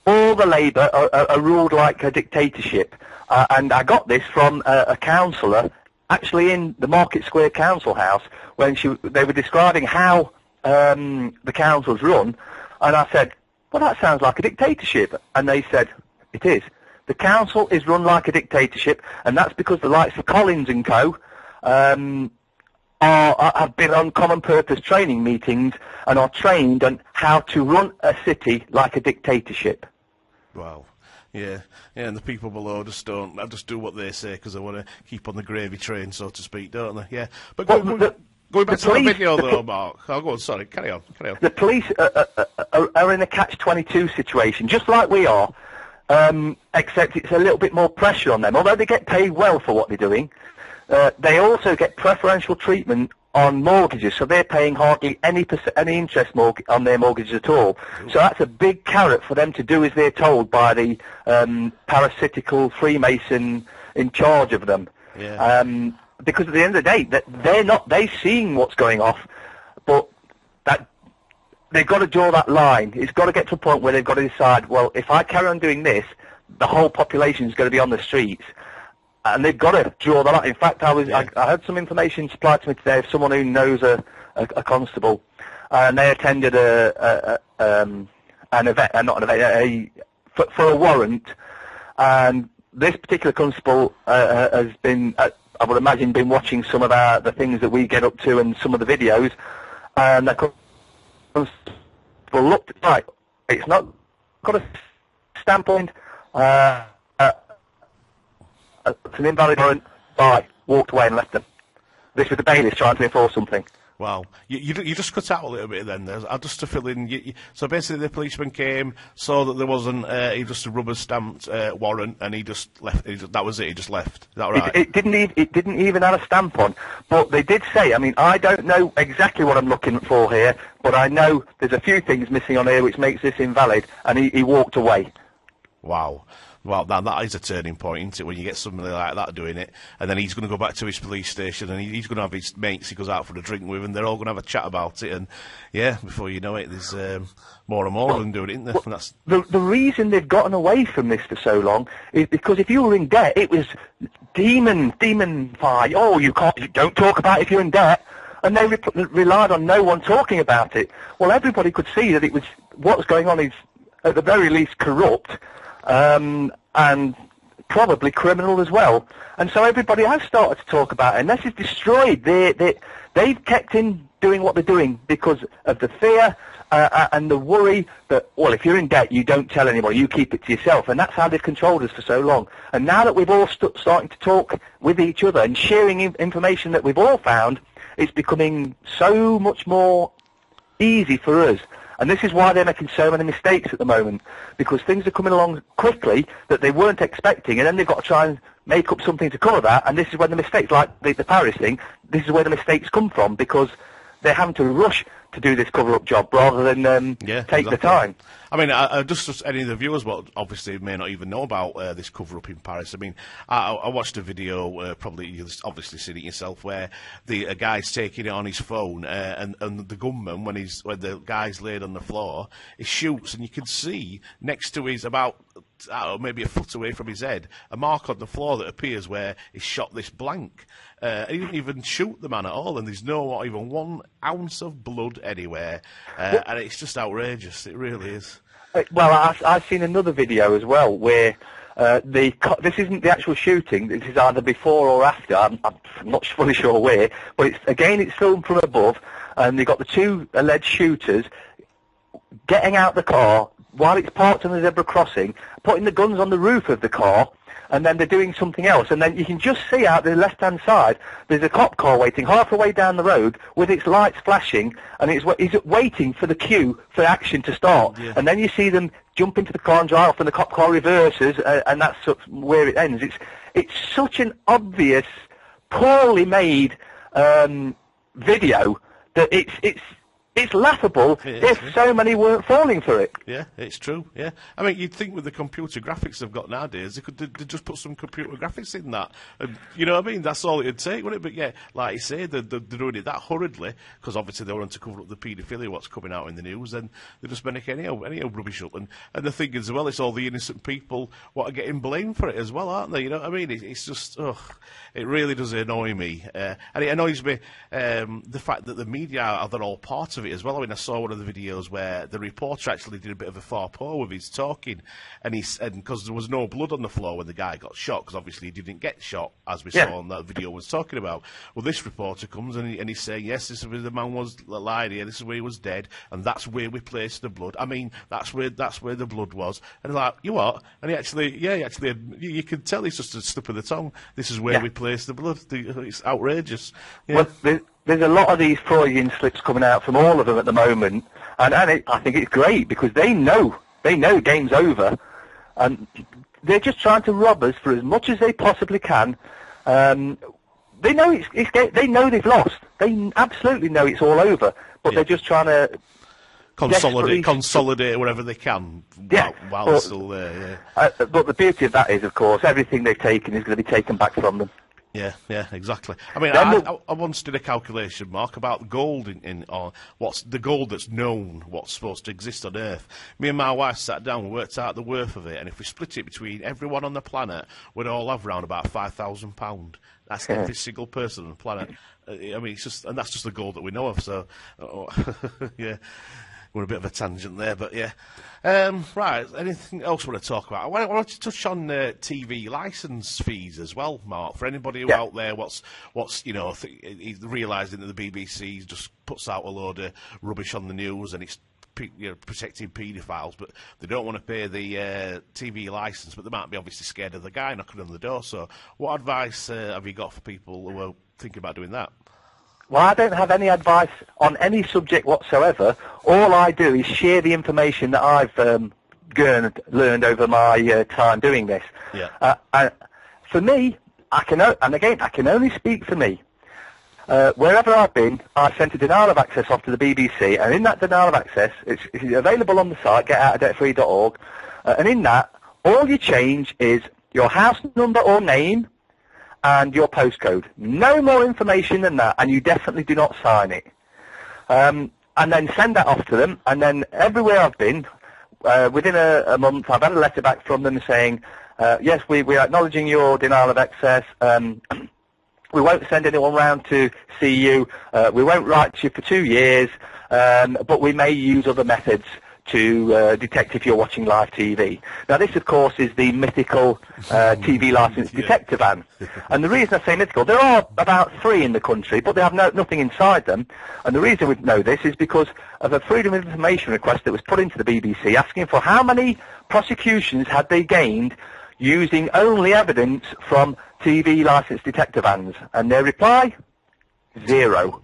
All the Labour are ruled like a dictatorship. And I got this from a councillor, actually in the Market Square Council House, when they were describing how the council's run, and I said, well, that sounds like a dictatorship. And they said, it is. The council is run like a dictatorship, and that's because the likes of Collins and co. Have been on common purpose training meetings and are trained on how to run a city like a dictatorship. Wow. Yeah, and the people below just do what they say because they want to keep on the gravy train, so to speak, don't they? Yeah. But going back to the video, though, Mark. Oh, go on, sorry, carry on. The police are in a catch-22 situation, just like we are, except it's a little bit more pressure on them. Although they get paid well for what they're doing, they also get preferential treatment on mortgages, so they're paying hardly any interest on their mortgages at all. Ooh. So that's a big carrot for them to do as they're told by the parasitical Freemason in charge of them. Yeah. Because at the end of the day, they're seeing what's going off, but that they've got to draw that line. It's got to get to a point where they've got to decide, well, if I carry on doing this, the whole population is going to be on the streets, and they've got to draw that line. In fact, I had some information supplied to me today of someone who knows a constable, and they attended an event, for a warrant, and this particular constable has been, I would imagine, been watching some of the things that we get up to and some of the videos, and the constable looked right. It's not got a stamp on. It's an invalid warrant. Bye. Walked away and left them. This was the bailiff trying to enforce something. Wow. You just cut out a little bit then. Just to fill in. So basically the policeman came, saw that there wasn't just a rubber stamped warrant, and he just left. That was it. He just left. Is that right? It didn't even have a stamp on. But they did say, I mean, I don't know exactly what I'm looking for here, but I know there's a few things missing on here which makes this invalid, and he walked away. Wow. Well, that is a turning point, isn't it, when you get somebody like that doing it, and then he's going to go back to his police station, and he's going to have his mates he goes out for a drink with, and they're all going to have a chat about it, and, yeah, before you know it, there's more and more of them doing it, isn't there? And that's... The reason they've gotten away from this for so long is because if you were in debt, it was demon-fy. Oh, you don't talk about it if you're in debt. And they relied on no one talking about it. Well, everybody could see that what was going on is, at the very least, corrupt, and probably criminal as well. And so everybody has started to talk about it, and this is destroyed. They've kept in doing what they're doing because of the fear and the worry that, well, if you're in debt, you don't tell anybody, you keep it to yourself, and that's how they've controlled us for so long. And now that we've all starting to talk with each other and sharing information that we've all found, it's becoming so much more easy for us. And this is why they're making so many mistakes at the moment, because things are coming along quickly that they weren't expecting, and then they've got to try and make up something to cover that, and this is when the mistakes, like the Paris thing, this is where the mistakes come from, because they're having to rush to do this cover-up job rather than take the time. I mean, just any of the viewers, well, obviously may not even know about this cover-up in Paris. I mean, I watched a video, probably you've obviously seen it yourself, where a guy's taking it on his phone, and the gunman, when the guy's laid on the floor, he shoots, and you can see next to his, about maybe a foot away from his head, a mark on the floor that appears where he shot this blank. He didn't even shoot the man at all, and there's not even 1 ounce of blood anywhere, and it's just outrageous. It really is. Well, I've seen another video as well where this isn't the actual shooting. This is either before or after. I'm not fully sure where, but it's filmed from above, and you've got the 2 alleged shooters getting out the car while it's parked on the zebra crossing, putting the guns on the roof of the car, and then they're doing something else. And then you can just see out the left-hand side, there's a cop car waiting half a way down the road with its lights flashing, and it's waiting for the cue for action to start. Yeah. And then you see them jump into the car and drive off, and the cop car reverses, and that's where it ends. It's such an obvious, poorly made video that it's laughable if so many weren't falling for it. Yeah, it's true, yeah. I mean, you'd think with the computer graphics they've got nowadays, they'd just put some computer graphics in that. And, you know what I mean? That's all it'd take, wouldn't it? But yeah, like you say, they're doing it that hurriedly, because obviously they want to cover up the paedophilia, what's coming out in the news, and they just make any old rubbish up. And the thing is, as well, it's all the innocent people what are getting blamed for it as well, aren't they? You know what I mean? It's just, it really does annoy me. And it annoys me, the fact that the media they're all part of it as well. I mean, I saw one of the videos where the reporter actually did a bit of a faux pas with his talking, and because there was no blood on the floor when the guy got shot, because obviously he didn't get shot, as we saw on that video was talking about. Well, this reporter comes and he's saying, yes, this is where the man was lying here, this is where he was dead, and that's where we placed the blood. I mean, that's where the blood was. And like, you what? And you can tell it's just a slip of the tongue. This is where we placed the blood. It's outrageous. Yeah. Well, there's a lot of these Freudian slips coming out from all of them at the moment, and I think it's great because they know game's over, and they're just trying to rob us for as much as they possibly can. They know they know they've lost. They absolutely know it's all over, but they're just trying to consolidate whatever they can while they're still there. Yeah. But the beauty of that is, of course, everything they've taken is going to be taken back from them. Yeah, exactly. I mean, I once did a calculation, Mark, about gold or what's the gold that's known, what's supposed to exist on Earth. Me and my wife sat down and worked out the worth of it, and if we split it between everyone on the planet, we'd all have around about £5,000. That's every single person on the planet. I mean, and that's just the gold that we know of. So, yeah. We're a bit of a tangent there, but yeah. Right, anything else we want to talk about? I want to touch on TV licence fees as well, Mark. For anybody who out there, what's realising that the BBC just puts out a load of rubbish on the news and it's protecting paedophiles, but they don't want to pay the TV licence, but they might be obviously scared of the guy knocking on the door. So, what advice have you got for people who are thinking about doing that? Well, I don't have any advice on any subject whatsoever. All I do is share the information that I've learned over my time doing this. Yeah. For me, I can only speak for me. Wherever I've been, I've sent a denial of access off to the BBC, and in that denial of access, it's available on the site, getoutofdebtfree.org, and in that, all you change is your house number or name, and your postcode. No more information than that, and you definitely do not sign it. And then send that off to them, and then everywhere I've been, within a month, I've had a letter back from them saying, yes, we are acknowledging your denial of access. We won't send anyone round to see you. We won't write to you for 2 years, but we may use other methods to detect if you're watching live TV. Now, this, of course, is the mythical TV licence detector van. And the reason I say mythical, there are about 3 in the country, but they have nothing inside them. And the reason we know this is because of a Freedom of Information request that was put into the BBC asking for how many prosecutions had they gained using only evidence from TV licence detector vans. And their reply, 0.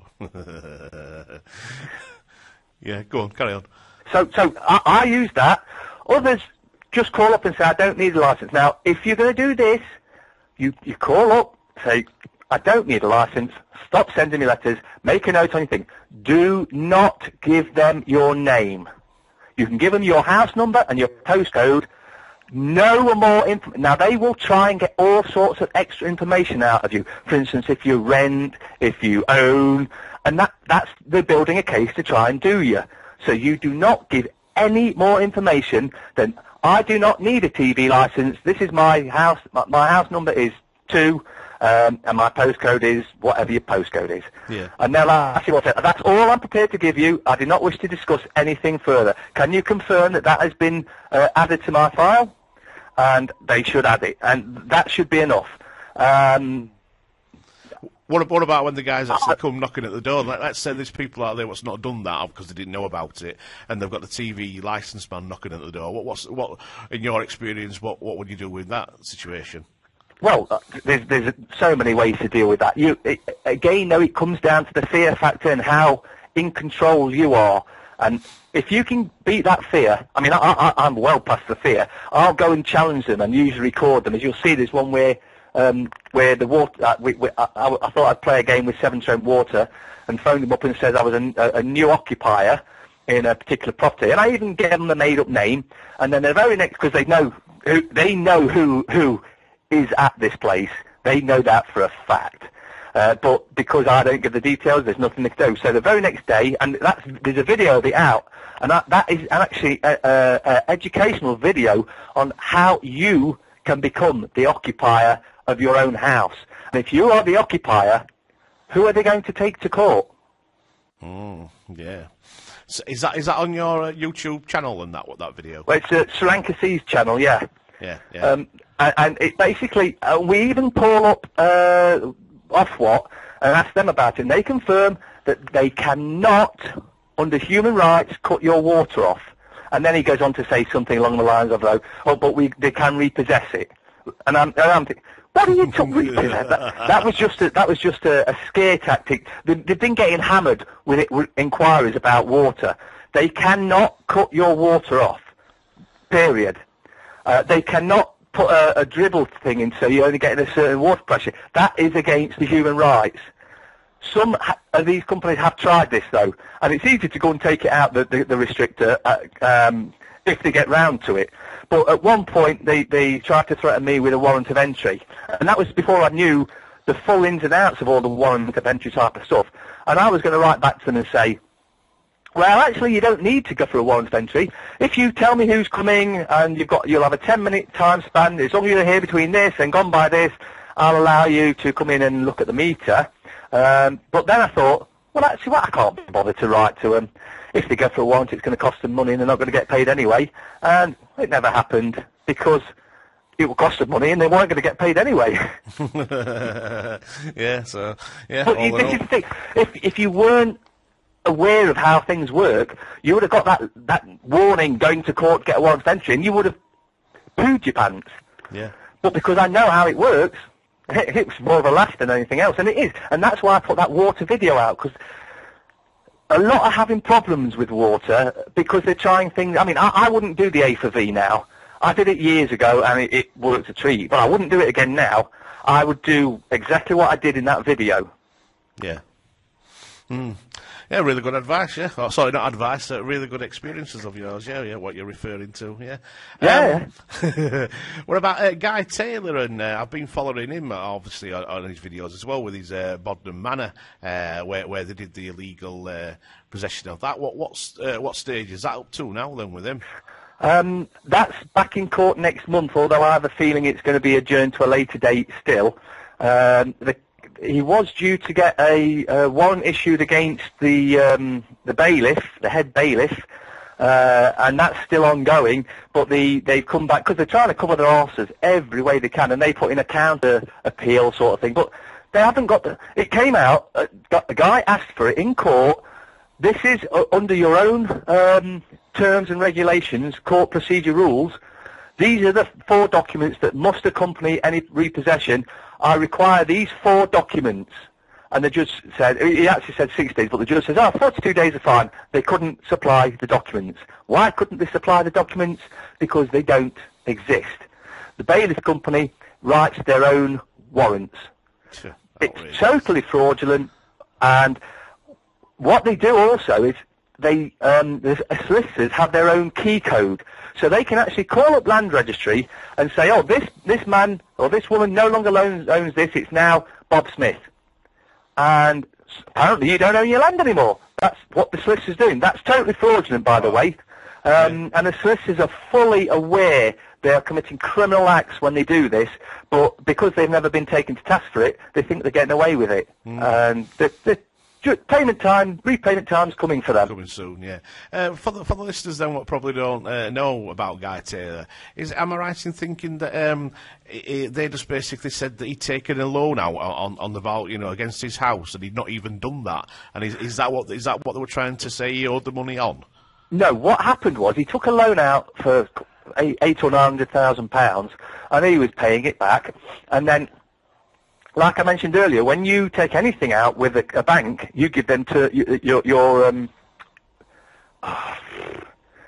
Yeah, go on, carry on. So I use that. Others just call up and say, I don't need a license. Now, if you're going to do this, you call up, say, I don't need a license, stop sending me letters, make a note on your thing. Do not give them your name. You can give them your house number and your postcode. No more information. Now, they will try and get all sorts of extra information out of you. For instance, if you rent, if you own, and they're building a case to try and do you. So you do not give any more information than, I do not need a TV license. This is my house. My house number is 2, and my postcode is whatever your postcode is. Yeah. And they'll ask you what. That's all I'm prepared to give you. I do not wish to discuss anything further. Can you confirm that has been added to my file? And they should add it, and that should be enough. What about when the guys actually come knocking at the door? Let's say there's people out there what's not done that because they didn't know about it, and they've got the TV license man knocking at the door. What in your experience, what would you do with that situation? Well, there's so many ways to deal with that. Again, though, it comes down to the fear factor and how in control you are. And if you can beat that fear, I mean, I'm well past the fear. I'll go and challenge them and usually record them. As you'll see, there's one where the water. I thought I'd play a game with Severn Trent Water, and phoned them up and said I was a new occupier in a particular property, and I even gave them a made-up name. And then the very next, because they know who is at this place, they know that for a fact. But because I don't give the details, there's nothing to do. So the very next day, and there's a video of it out, and that is actually an educational video on how you can become the occupier of your own house. And if you are the occupier, who are they going to take to court? Yeah. So is that on your YouTube channel and that video? Well, it's Sri Lanka Sea's channel, yeah. Yeah. And it basically, we even call up Ofwat and ask them about it, and they confirm that they cannot, under human rights, cut your water off. And then he goes on to say something along the lines of, but they can repossess it. And I'm thinking, what are you talking about? That was just a scare tactic. They've been getting hammered with inquiries about water. They cannot cut your water off, period. They cannot put a dribble thing in so you're only getting a certain water pressure. That is against the human rights. Some of these companies have tried this, though, and it's easy to go and take it out, the restrictor, if they get round to it. But at one point, they tried to threaten me with a warrant of entry, and that was before I knew the full ins and outs of all the warrant of entry type of stuff. And I was going to write back to them and say, well, actually, you don't need to go for a warrant of entry. If you tell me who's coming and you'll have a 10-minute time span, as long as you're here between this and gone by this, I'll allow you to come in and look at the meter. But then I thought, well, actually, I can't be bothered to write to them. If they go for a warrant, it's going to cost them money and they're not going to get paid anyway. And it never happened because it will cost them money and they weren't going to get paid anyway. Yeah, so, yeah. But this is the thing. If you weren't aware of how things work, you would have got that warning going to court, get a warrant of entry, and you would have pooed your pants. Yeah. But because I know how it works, it's more of a laugh than anything else, and it is. And that's why I put that water video out, because a lot are having problems with water because they're trying things. I mean, I wouldn't do the A for V now. I did it years ago, and it worked a treat, but I wouldn't do it again now. I would do exactly what I did in that video. Yeah. Yeah, really good advice, yeah. Oh, sorry, not advice, really good experiences of yours, yeah, what you're referring to, yeah. Yeah. What about Guy Taylor? And I've been following him, obviously, on his videos as well, with his Bodmin Manor, where they did the illegal possession of that. What stage is that up to now, then, with him? That's back in court next month, although I have a feeling it's going to be adjourned to a later date still. He was due to get a warrant issued against the bailiff, the head bailiff, and that's still ongoing. But they've come back because they're trying to cover their arses every way they can, and they put in a counter appeal sort of thing. But they haven't got the. It came out. The guy asked for it in court. This is under your own terms and regulations, court procedure rules. These are the 4 documents that must accompany any repossession. I require these 4 documents. And the judge said, he actually said 6 days, but the judge says, 42 days are fine. They couldn't supply the documents. Why couldn't they supply the documents? Because they don't exist. The bailiff company writes their own warrants. Sure. It's totally fraudulent, and what they do also is the solicitors have their own key code, so they can actually call up Land Registry and say, this man or this woman no longer owns this, it's now Bob Smith. And apparently you don't own your land anymore. That's what the solicitor's doing. That's totally fraudulent, by the way. And the solicitors are fully aware they are committing criminal acts when they do this, but because they've never been taken to task for it, they think they're getting away with it. And the repayment time's coming for them. Coming soon, yeah. For the listeners then, what probably don't know about Guy Taylor, am I right in thinking that they just basically said that he'd taken a loan out on the vault, against his house, and he'd not even done that? And is that what they were trying to say he owed the money on? No, what happened was he took a loan out for £800,000 or £900,000, and he was paying it back, and then, like I mentioned earlier, when you take anything out with a bank, you give them to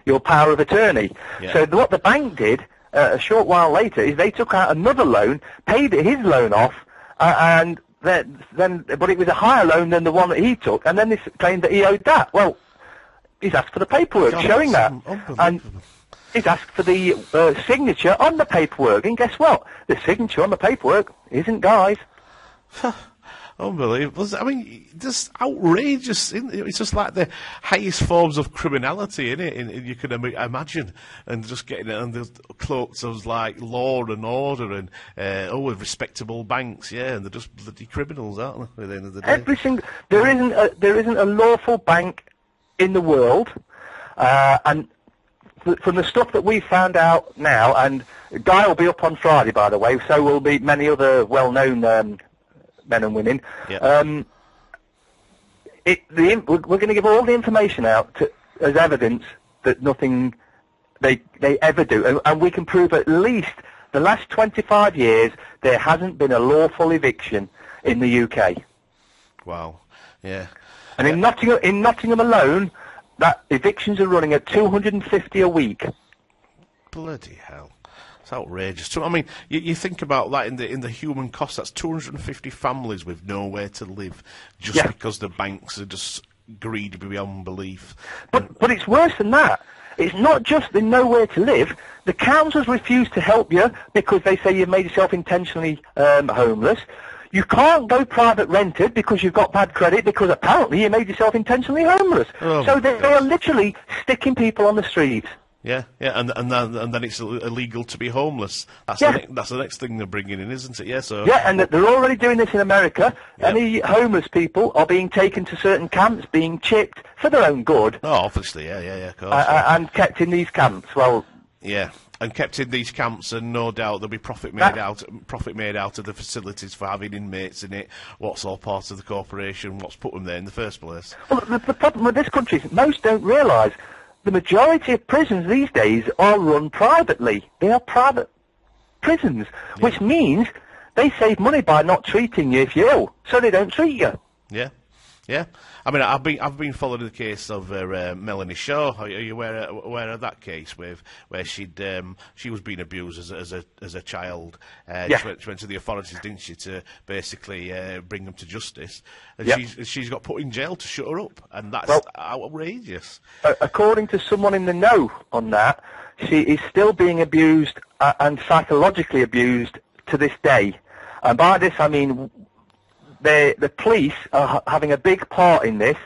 your power of attorney. Yeah. So what the bank did a short while later is they took out another loan, paid his loan off, but it was a higher loan than the one that he took, and then they claimed that he owed that. Well, he's asked for the paperwork showing that, and he's asked for the signature on the paperwork, and guess what? The signature on the paperwork isn't Guy's. Unbelievable. I mean, just outrageous. It's just like the highest forms of criminality, isn't it? You can imagine, and just getting it under cloaks of like law and order and respectable banks, yeah, and they're just bloody criminals, aren't they? At the end of the day, there isn't a lawful bank in the world, and from the stuff that we've found out now, and Guy will be up on Friday, by the way, so will be many other well-known men and women. Yeah. We're going to give all the information out as evidence that nothing they ever do, and we can prove at least the last 25 years there hasn't been a lawful eviction in the UK. Wow. Yeah. And in Nottingham alone, that evictions are running at 250 a week. Bloody hell. It's outrageous. I mean, you think about that in the human cost. That's 250 families with nowhere to live just because the banks are just greedy beyond belief. But it's worse than that. It's not just the nowhere to live. The councils refuse to help you because they say you've made yourself intentionally homeless. You can't go private rented because you've got bad credit because apparently you made yourself intentionally homeless. Oh, so they are literally sticking people on the streets. Yeah, and then it's illegal to be homeless. That's the next thing they're bringing in, isn't it? Yeah, so and they're already doing this in America. Yep. Any homeless people are being taken to certain camps, being chipped for their own good. Oh, obviously, yeah, of course. And kept in these camps. Well, yeah. And kept in these camps, and no doubt there'll be profit made out of the facilities for having inmates in it. What's all part of the corporation? What's put them there in the first place? Well, the problem with this country is most don't realise the majority of prisons these days are run privately. They are private prisons, which means they save money by not treating you if you're ill, so they don't treat you. Yeah. Yeah, I mean, I've been following the case of Melanie Shaw. Are you aware of that case where she was being abused as a child? She went to the authorities, didn't she, to basically bring them to justice, and she's got put in jail to shut her up, and that's outrageous. According to someone in the know on that, she is still being abused and psychologically abused to this day, and by this I mean. The police are having a big part in this.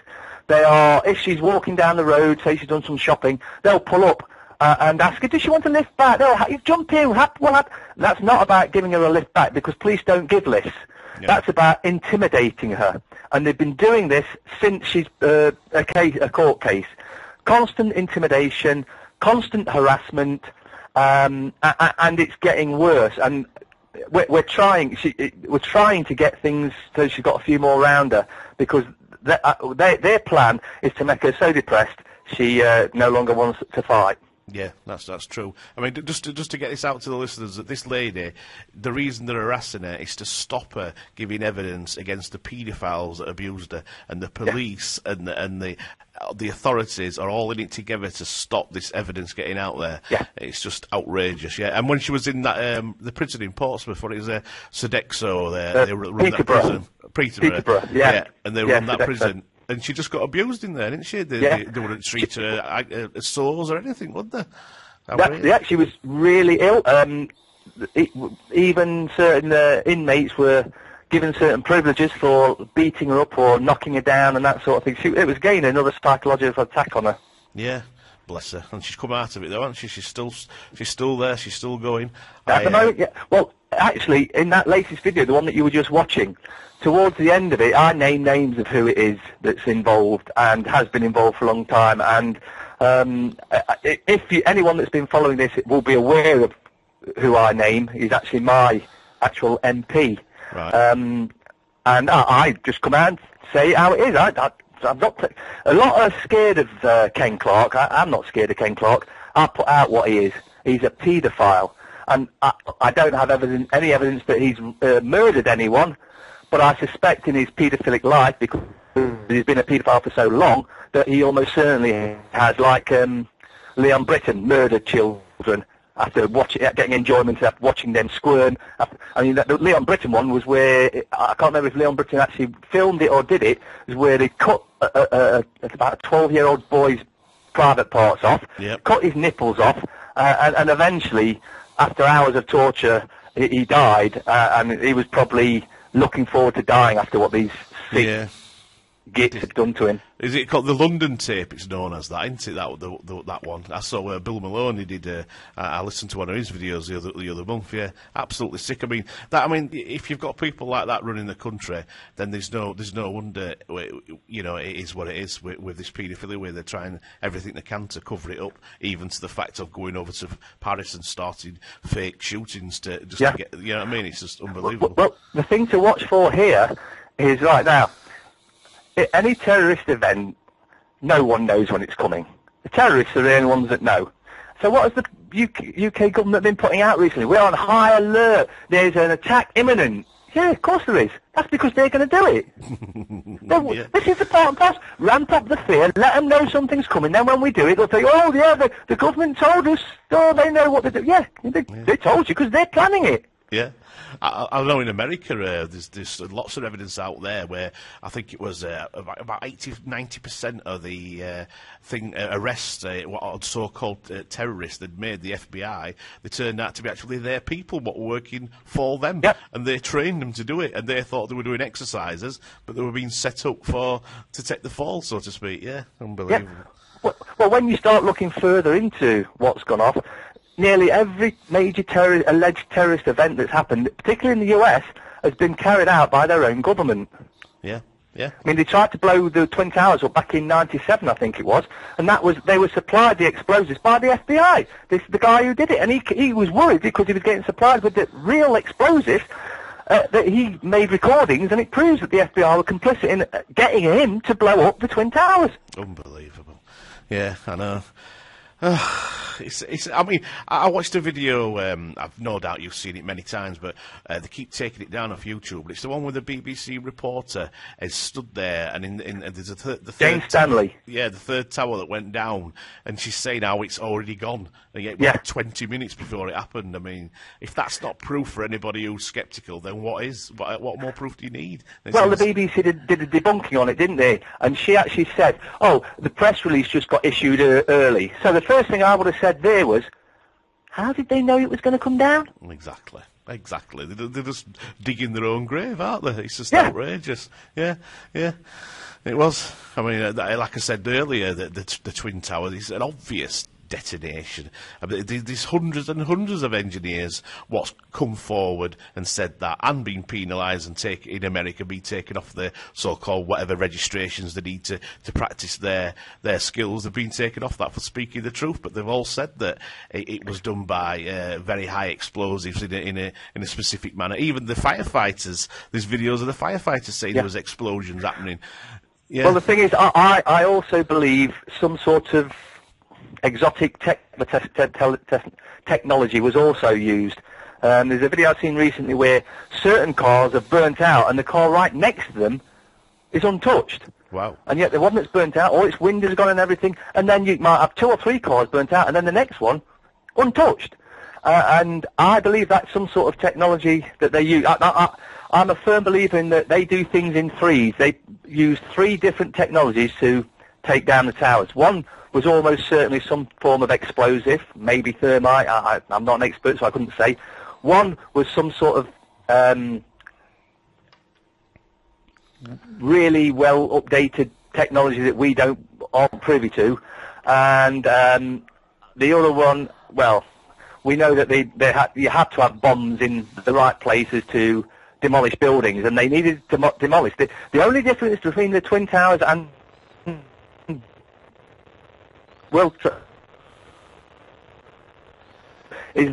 They are, if she's walking down the road, say she's done some shopping, they'll pull up and ask her, does she want a lift back? They'll jump in. That's not about giving her a lift back because police don't give lifts. Yeah. That's about intimidating her. And they've been doing this since she's a court case. Constant intimidation, constant harassment, and it's getting worse. And we're trying to get things so she's got a few more around her because their plan is to make her so depressed she no longer wants to fight. Yeah, that's true. I mean, just to get this out to the listeners, that this lady, the reason they're harassing her is to stop her giving evidence against the paedophiles that abused her, and the police and the authorities are all in it together to stop this evidence getting out there. Yeah. It's just outrageous. Yeah, and when she was in that the prison in Portsmouth, what it was Sodexo, they run that prison, Peterborough, yeah, and they run that prison. And she just got abused in there, didn't she? They wouldn't treat her as sores or anything, would they? Yeah, she was really ill. Even certain inmates were given certain privileges for beating her up or knocking her down and that sort of thing. It was gaining another psychological attack on her. Yeah, bless her. And she's come out of it, though, hasn't she? She's still there. She's still going. At the moment, yeah. Well, actually, in that latest video, the one that you were just watching, towards the end of it, I name names of who it is that's involved and has been involved for a long time. And anyone that's been following this will be aware of who I name. He's actually my actual MP. Right. And I just come out and say how it is. I'm not. A lot are scared of Ken Clark. I'm not scared of Ken Clark. I put out what he is. He's a paedophile, and I don't have any evidence that he's murdered anyone. But I suspect in his paedophilic life, because he's been a paedophile for so long, that he almost certainly has, like Leon Britton, murdered children after getting enjoyment after watching them squirm. The Leon Britton one was where, I can't remember if Leon Britton actually filmed it or did it, was where they cut about a 12-year-old boy's private parts off, cut his nipples off, and eventually, after hours of torture, he died, and he was probably looking forward to dying after what these gits have done to him. Is it called the London tape? It's known as that, isn't it? That one. I saw Bill Maloney did. I listened to one of his videos the other month. Yeah, absolutely sick. I mean, if you've got people like that running the country, then there's no wonder. You know, it is what it is with this paedophilia, where they're trying everything they can to cover it up, even to the fact of going over to Paris and starting fake shootings to get. You know what I mean? It's just unbelievable. Well, the thing to watch for here is right now. Any terrorist event, no one knows when it's coming. The terrorists are the only ones that know. So what has the UK government been putting out recently? We're on high alert. There's an attack imminent. Yeah, of course there is. That's because they're going to do it. This is the part and parcel. Ramp up the fear. Let them know something's coming. Then when we do it, they'll say, oh, yeah, the government told us. Oh, they know what they do. Yeah, they told you because they're planning it. Yeah. I know in America there's lots of evidence out there where I think it was about 80-90% of the arrests, what are so-called terrorists that made the FBI, they turned out to be actually their people, what were working for them, and they trained them to do it, and they thought they were doing exercises, but they were being set up to take the fall, so to speak. Yeah, unbelievable. Yeah. Well, when you start looking further into what's gone off, nearly every major alleged terrorist event that's happened, particularly in the US, has been carried out by their own government. Yeah, yeah. I mean, they tried to blow the Twin Towers up back in '97, I think it was, and they were supplied the explosives by the FBI. The guy who did it, and he was worried because he was getting supplied with the real explosives. That he made recordings, and it proves that the FBI were complicit in getting him to blow up the Twin Towers. Unbelievable. Yeah, I know. I mean, I watched a video, I've no doubt you've seen it many times, but they keep taking it down off YouTube. But it's the one where the BBC reporter has stood there, and there's the third Jane Stanley. The third tower that went down, and she's saying how it's already gone. And yet, 20 minutes before it happened. I mean, if that's not proof for anybody who's sceptical, then what is? What more proof do you need? Well, the BBC did a debunking on it, didn't they? And she actually said, oh, the press release just got issued early. So the first thing I would have said there was, how did they know it was going to come down? Exactly. They're just digging their own grave, aren't they? It's just outrageous. Yeah. It was. I mean, like I said earlier, the Twin Towers is an obvious detonation. I mean, there's hundreds and hundreds of engineers what's come forward and said that, and been penalised and in America be taken off their so-called whatever registrations they need to practice their skills. They've been taken off that for speaking the truth, but they've all said that it was done by very high explosives in a specific manner. Even the firefighters, there's videos of the firefighters saying there was explosions happening. Yeah. Well, the thing is, I also believe some sort of exotic technology was also used. There's a video I've seen recently where certain cars are burnt out and the car right next to them is untouched. Wow. And yet the one that's burnt out, all its windows gone and everything, and then you might have 2 or 3 cars burnt out and then the next one untouched. And I believe that's some sort of technology that they use. I'm a firm believer in that they do things in threes. They use 3 different technologies to take down the towers. One was almost certainly some form of explosive, maybe thermite. I'm not an expert, so I couldn't say. One was some sort of really well updated technology that we aren't privy to, and the other one, well, we know that you had to have bombs in the right places to demolish buildings, and they needed to demolish. The only difference between the Twin Towers and World Trade is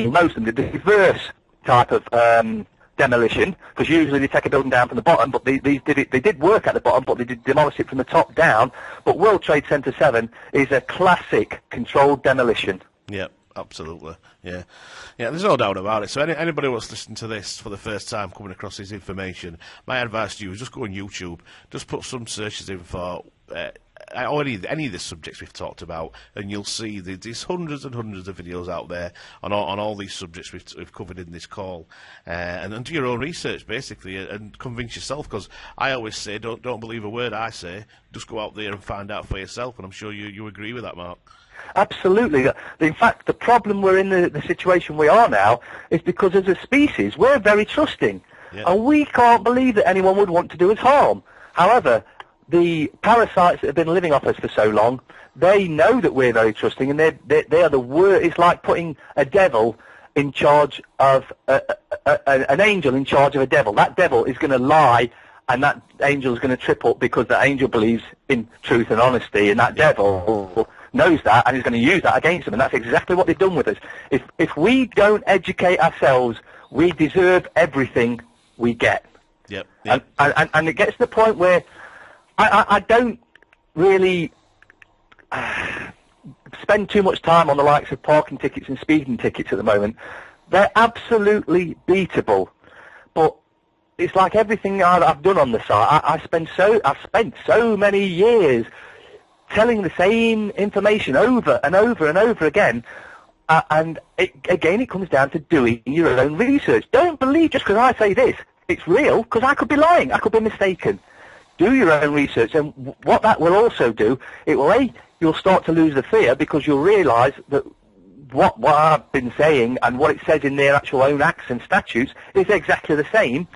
most of them the reverse type of demolition, because usually they take a building down from the bottom, but they did work at the bottom, but they did demolish it from the top down. But World Trade Center 7 is a classic controlled demolition. Yep, absolutely. Yeah, there's no doubt about it. So anybody who wants to listen to this for the first time, coming across this information, my advice to you is just go on YouTube, just put some searches in for any of the subjects we've talked about, and you'll see there's hundreds and hundreds of videos out there on all these subjects we've covered in this call, and do your own research basically, and convince yourself. Because I always say, don't believe a word I say, just go out there and find out for yourself. And I'm sure you agree with that, Mark. Absolutely. In fact, the problem we're in, the situation we are now, is because as a species we're very trusting, and we can't believe that anyone would want to do us harm. However, the parasites that have been living off us for so long, they know that we're very trusting, and they are the worst. It's like putting a devil in charge of an angel in charge of a devil. That devil is going to lie, and that angel is going to trip up because that angel believes in truth and honesty, and that devil knows that and is going to use that against them. And that's exactly what they've done with us. If we don't educate ourselves, we deserve everything we get. Yep. And it gets to the point where I don't really spend too much time on the likes of parking tickets and speeding tickets at the moment. They're absolutely beatable, but it's like everything I've done on the site. I've spent so many years telling the same information over and over and over again, and it comes down to doing your own research. Don't believe just because I say this, it's real, because I could be lying, I could be mistaken. Do your own research, and what that will also do, you'll start to lose the fear, because you'll realise that what I've been saying and what it says in their actual own acts and statutes is exactly the same.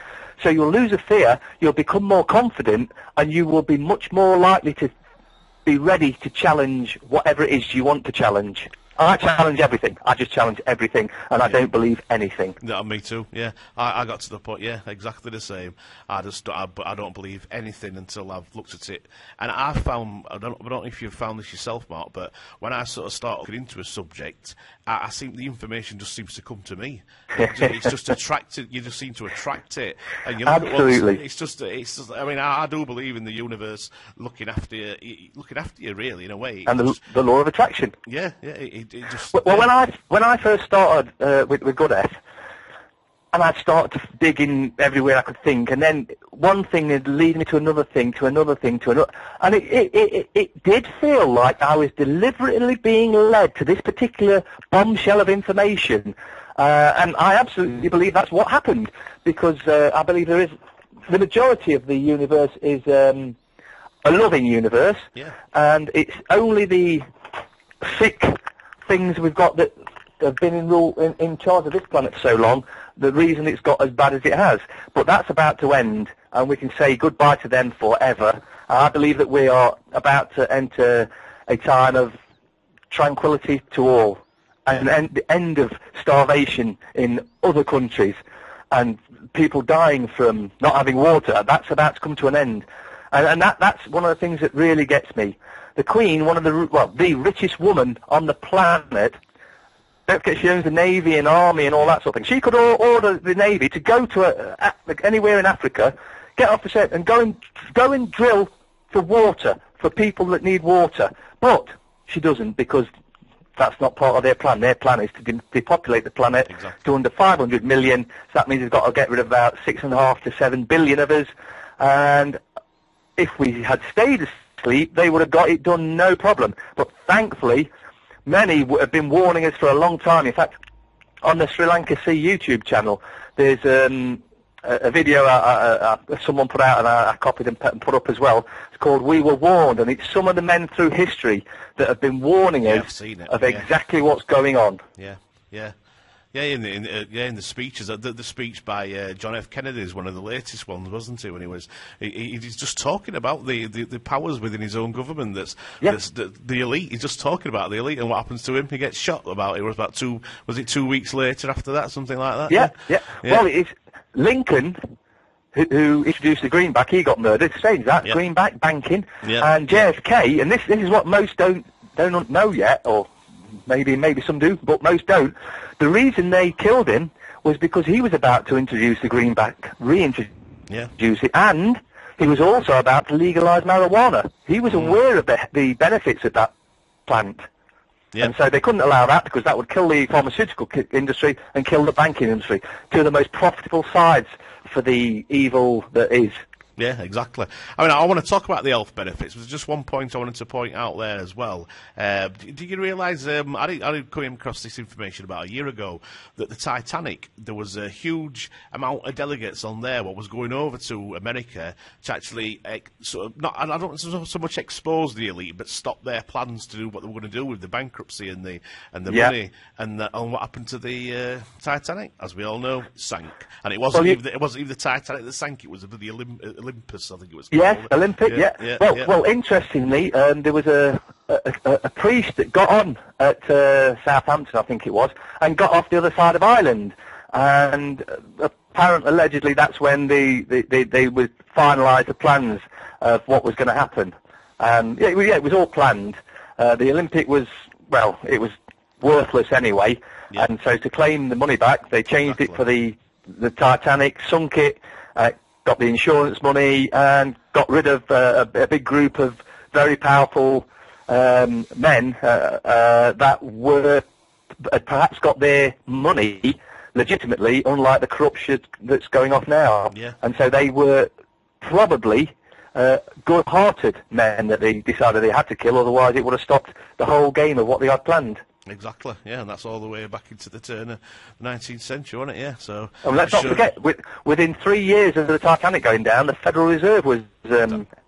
So you'll lose the fear, you'll become more confident, and you will be much more likely to be ready to challenge whatever it is you want to challenge. I challenge everything. I just challenge everything, and I don't believe anything. Yeah, me too. Yeah, I got to the point. Yeah, exactly the same. I don't believe anything until I've looked at it. And I don't know if you've found this yourself, Mark, but when I sort of start looking into a subject, I think the information just seems to come to me. It's just attracted. You just seem to attract it. And you look Absolutely. It's just. I mean, I do believe in the universe looking after you, really, in a way. And the law of attraction. Yeah. It just, well, when I first started with Good F, and I'd start to dig in everywhere I could think, and then one thing would lead me to another thing, to another thing, to another, and it did feel like I was deliberately being led to this particular bombshell of information, and I absolutely believe that's what happened, because I believe the majority of the universe is a loving universe, and it's only the sick things we've got that have been in charge of this planet for so long, the reason it's got as bad as it has. But that's about to end, and we can say goodbye to them forever. I believe that we are about to enter a time of tranquility to all, and the end of starvation in other countries, and people dying from not having water. That's about to come to an end. And that's one of the things that really gets me. The Queen, the richest woman on the planet, don't forget she owns the Navy and Army and all that sort of thing. She could order the Navy to go to anywhere in Africa, get off the ship and go and drill for water for people that need water. But she doesn't, because that's not part of their plan. Their plan is to depopulate the planet to under 500 million. So that means they've got to get rid of about 6.5 to 7 billion of us. And if we had stayed asleep, they would have got it done, no problem. But thankfully, many have been warning us for a long time. In fact, on the Sri Lanka Sea YouTube channel, there's a video someone put out, and I copied and put up as well. It's called "We Were Warned," and it's some of the men through history that have been warning us of exactly what's going on. In the speeches, the speech by John F. Kennedy is one of the latest ones, wasn't it? When he's just talking about the powers within his own government. That's the elite. He's just talking about the elite and what happens to him. He gets shot. It was about 2 weeks later after that, something like that. Yeah. Well, it's Lincoln who introduced the greenback. He got murdered. Strange that greenback banking, and JFK. And this is what most don't know yet, or maybe some do, but most don't. The reason they killed him was because he was about to introduce the greenback, reintroduce it, and he was also about to legalise marijuana. He was aware of the benefits of that plant. And so they couldn't allow that, because that would kill the pharmaceutical industry and kill the banking industry, two of the most profitable sides for the evil that is. Yeah, exactly. I mean, I want to talk about the health benefits. There's just one point I wanted to point out there as well. Do you realise, I didn't come across this information about a year ago, that the Titanic, there was a huge amount of delegates on there what was going over to America to actually I don't so much expose the elite, but stop their plans to do what they were going to do with the bankruptcy and the money, and what happened to the Titanic, as we all know, sank. And it wasn't even the Titanic that sank, it was the Olympus, I think it was called. Yes, Olympic, Well, interestingly, there was a priest that got on at Southampton, I think it was, and got off the other side of Ireland. And allegedly that's when they would finalise the plans of what was going to happen. It was all planned. The Olympic was, it was worthless anyway, and so to claim the money back, they changed it for the Titanic, sunk it, got the insurance money, and got rid of a big group of very powerful men that had perhaps got their money legitimately, unlike the corruption that's going off now. And so they were probably good-hearted men that they decided they had to kill, otherwise it would have stopped the whole game of what they had planned. Exactly, and that's all the way back into the turn of the 19th century, wasn't it? Yeah, so... And let's not forget, within 3 years of the Titanic going down, the Federal Reserve was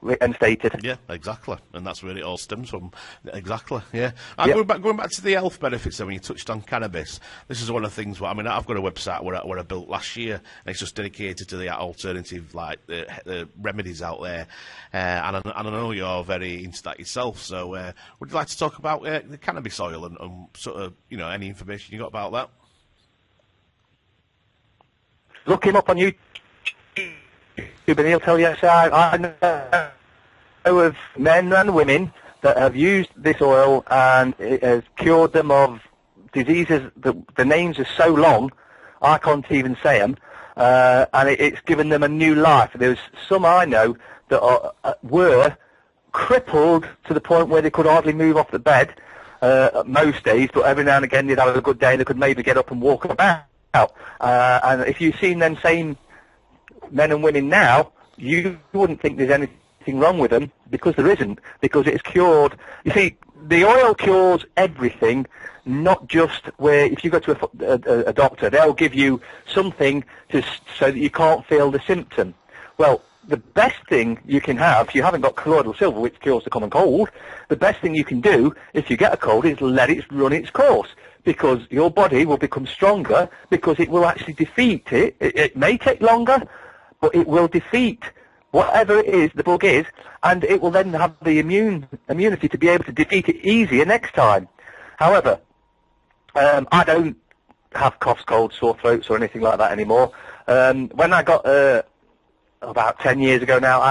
reinstated. Yeah, exactly, and that's where it all stems from. Exactly, yeah. Going back to the health benefits, then, when you touched on cannabis, this is one of the things, I've got a website where I built last year, and it's just dedicated to the alternative, like, the remedies out there, and I know you're very into that yourself, so would you like to talk about the cannabis oil and sort of, any information you got about that? Look him up on YouTube, and he'll tell you. So I know of men and women that have used this oil, and it has cured them of diseases that the names are so long, I can't even say them, and it's given them a new life. There's some I know that were crippled to the point where they could hardly move off the bed, most days, but every now and again they'd have a good day and they could maybe get up and walk about. And if you've seen them same men and women now, you wouldn't think there's anything wrong with them, because there isn't, because it's cured. You see, the oil cures everything, not just where, if you go to a doctor, they'll give you something so that you can't feel the symptom. Well, the best thing you can have, if you haven't got colloidal silver, which cures the common cold, the best thing you can do if you get a cold is let it run its course, because your body will become stronger, because it will actually defeat it. It may take longer, but it will defeat whatever it is, the bug is, and it will then have the immunity to be able to defeat it easier next time. However, I don't have coughs, colds, sore throats or anything like that anymore. When I got... about 10 years ago now,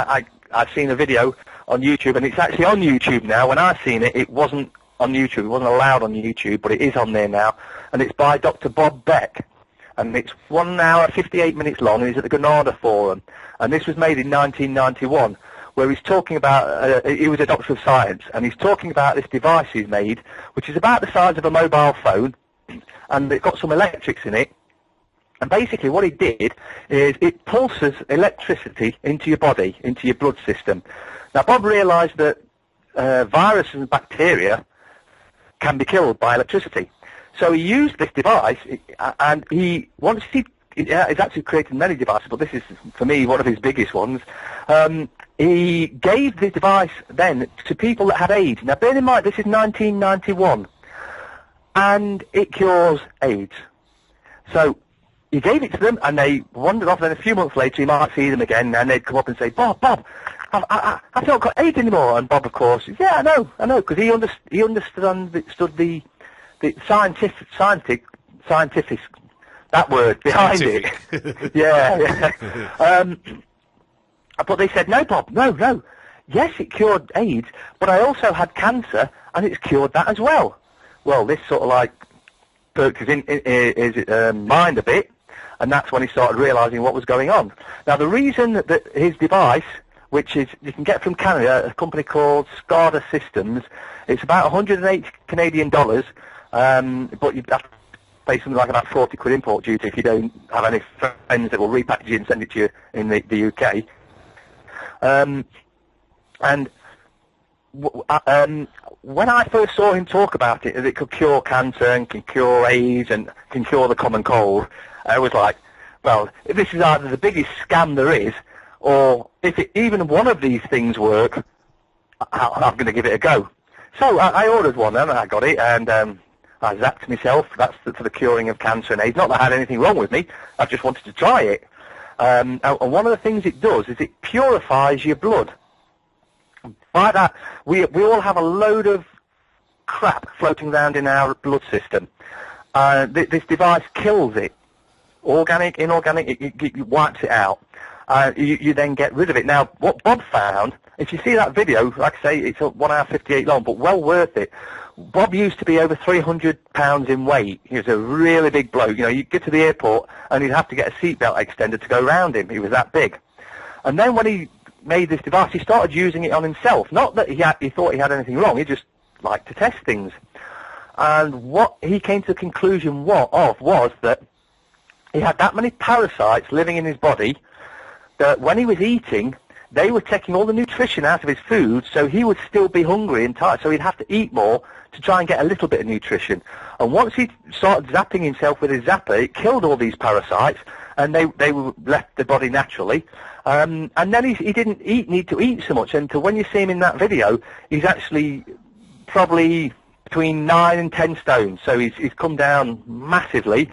I've seen a video on YouTube, and it's actually on YouTube now. When I seen it, it wasn't on YouTube. It wasn't allowed on YouTube, but it is on there now, and it's by Dr. Bob Beck, and it's 1 hour, 58 minutes long, and it's at the Granada Forum, and this was made in 1991. where he's talking about, he was a doctor of science, and he's talking about this device he's made, which is about the size of a mobile phone, and it's got some electrics in it. And basically what it did is it pulses electricity into your body, into your blood system. Now, Bob realised that viruses and bacteria can be killed by electricity. So he used this device, and he's actually created many devices, but this is, for me, one of his biggest ones. He gave this device then to people that had AIDS. Now, bear in mind, this is 1991, and it cures AIDS. So he gave it to them, and they wandered off, and then a few months later, he might see them again, and they'd come up and say, Bob, I've not got AIDS anymore. And Bob, of course, says, yeah, I know, because he understood the scientific, that word behind it. Yeah. But they said, no, Bob, no. Yes, it cured AIDS, but I also had cancer, and it's cured that as well. Well, this sort of like perked his mind a bit, and that's when he started realising what was going on. Now, the reason that his device, which is you can get from Canada, a company called SCADA Systems, it's about 180 Canadian dollars, but you have to pay something like about 40 quid import duty if you don't have any friends that will repackage it and send it to you in the UK. When I first saw him talk about it, that it could cure cancer and can cure AIDS and can cure the common cold, I was like, well, if this is either the biggest scam there is, or if even one of these things work, I'm going to give it a go. So I ordered one and I got it, and I zapped myself. That's for the curing of cancer and AIDS. Not that I had anything wrong with me. I just wanted to try it. And one of the things it does is it purifies your blood. By that, we all have a load of crap floating around in our blood system. This device kills it. Organic, inorganic, it wipes it out. You then get rid of it. Now, what Bob found, if you see that video, like I say, it's 1 hour 58 long, but well worth it. Bob used to be over 300 pounds in weight. He was a really big bloke. You know, you'd get to the airport and you'd have to get a seatbelt extender to go around him. He was that big. And then when he made this device, he started using it on himself. Not that he thought he had anything wrong. He just liked to test things. And what he came to the conclusion was that he had that many parasites living in his body that when he was eating, they were taking all the nutrition out of his food, so he would still be hungry and tired, so he'd have to eat more to try and get a little bit of nutrition. And once he started zapping himself with his zapper, it killed all these parasites, and they left the body naturally. And then he didn't need to eat so much, and when you see him in that video, he's actually probably between 9 and 10 stone, so he's come down massively.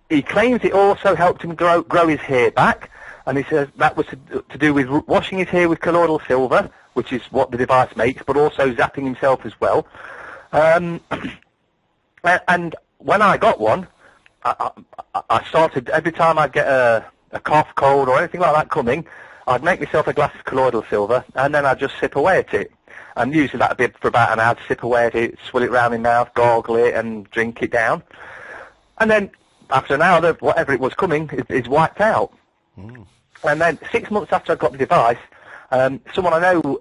He claims it also helped him grow his hair back, and he says that was to do with washing his hair with colloidal silver, which is what the device makes, but also zapping himself as well. And when I got one, I started, every time I'd get a cough, cold, or anything like that coming, I'd make myself a glass of colloidal silver, and then I'd just sip away at it. And usually that'd be for about an hour, sip away at it, swill it round my mouth, gargle it, and drink it down. And then after an hour, whatever it was coming is wiped out. Mm. And then 6 months after I got the device, someone I know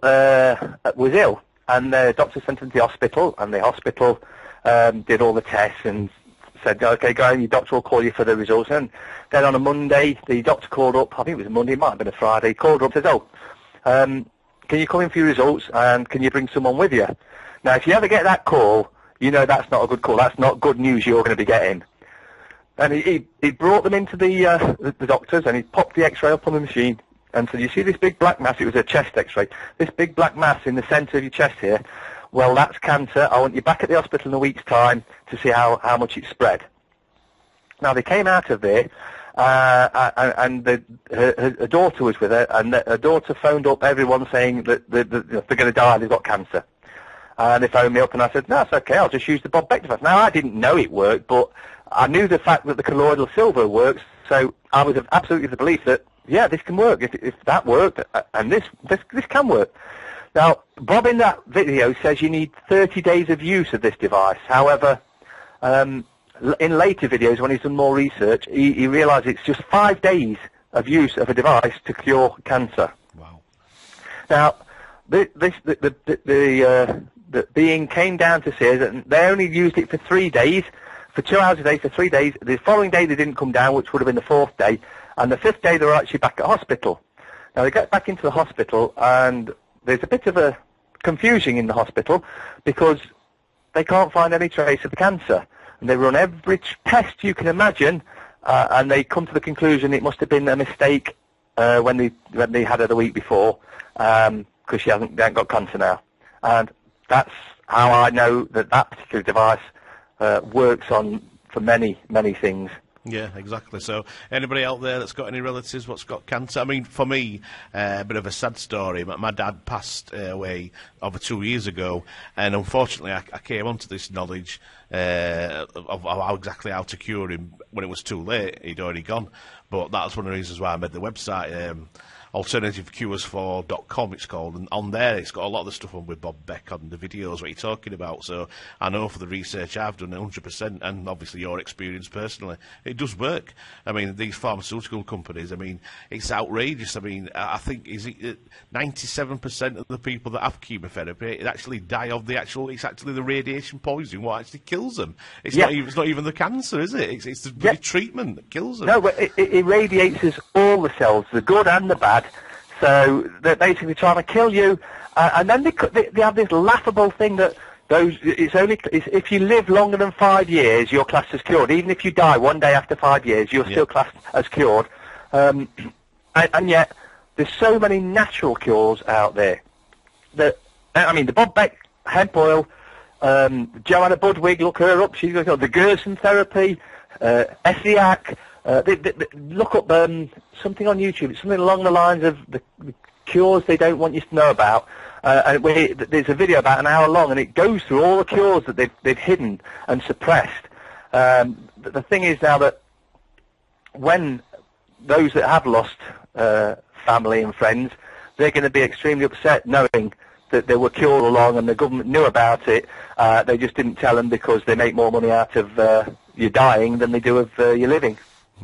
was ill, and the doctor sent him to the hospital, and the hospital did all the tests and said, okay, go in, your doctor will call you for the results. And then on a Monday, the doctor called up, I think it was a Monday, it might have been a Friday, called up and says, can you come in for your results, and can you bring someone with you? Now, if you ever get that call, you know that's not a good call. That's not good news you're going to be getting. And he brought them into the doctors, and he popped the X-ray up on the machine and said, you see this big black mass? It was a chest X-ray. This big black mass in the centre of your chest here, well, that's cancer. I want you back at the hospital in a week's time to see how much it's spread. Now, they came out of there, and her daughter was with her, and her daughter phoned up everyone saying that they're going to die, they've got cancer. And they phoned me up, and I said, no, it's okay, I'll just use the Bob Beck device. Now, I didn't know it worked, but I knew the fact that the colloidal silver works, so I was absolutely of the belief that, yeah, this can work. If that worked, and this can work. Now, Bob in that video says you need 30 days of use of this device. However, in later videos, when he's done more research, he realised it's just 5 days of use of a device to cure cancer. Wow. Now, the being came down to see us, and they only used it for 3 days, for 2 hours a day for 3 days. The following day they didn't come down, which would have been the 4th day, and the 5th day they were actually back at hospital. Now they get back into the hospital, and there's a bit of a confusion in the hospital because they can't find any trace of the cancer, and they run every test you can imagine, and they come to the conclusion it must have been a mistake when they had her the week before, because they haven't got cancer now. And that's how I know that particular device works for many, many things. Yeah, exactly. So anybody out there that's got any relatives what's got cancer? I mean, for me, a bit of a sad story. My dad passed away over 2 years ago, and unfortunately I came onto this knowledge of how to cure him when it was too late. He'd already gone. But that's one of the reasons why I made the website, alternativecuresfor.com it's called, and on there it's got a lot of the stuff on with Bob Beck on the videos what you're talking about. So I know for the research I've done 100%, and obviously your experience personally, it does work. I mean, these pharmaceutical companies, I mean, it's outrageous. I mean, I think 97% of the people that have chemotherapy actually die of it's actually the radiation poisoning what actually kills them. It's not even the cancer, is it? It's the treatment that kills them. No, but it irradiates all the cells, the good and the bad. So they're basically trying to kill you, and then they have this laughable thing that if you live longer than 5 years, you're classed as cured. Even if you die one day after 5 years, you're still classed as cured. And yet there's so many natural cures out there. The Bob Beck hemp oil, Joanna Budwig, look her up. She's got the Gerson therapy, Essiac. Look up something on YouTube. It's something along the lines of the cures they don't want you to know about. And there's a video about an hour long, and it goes through all the cures that they've hidden and suppressed. The thing is now that when those that have lost family and friends, they're going to be extremely upset knowing that they were cured all along and the government knew about it. They just didn't tell them because they make more money out of you dying than they do of you living.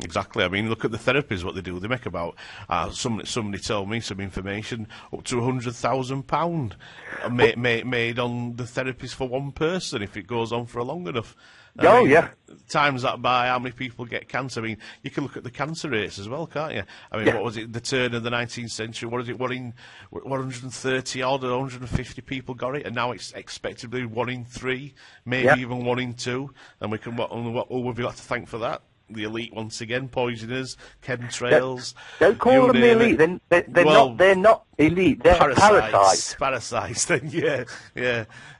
Exactly. I mean, look at the therapies, what they do. They make about, somebody told me some information, up to £100,000 made on the therapies for one person if it goes on for long enough. I mean, times that by how many people get cancer. I mean, you can look at the cancer rates as well, can't you? I mean, what was it, the turn of the 19th century, what is it, 130 odd or 150 people got it, and now it's expected to be 1 in 3, maybe even 1 in 2, and who have we got to thank for that? The elite once again, poisoners, chemtrails. Don't call them the elite. They're not elite. They're parasites. Parasites. Then yeah.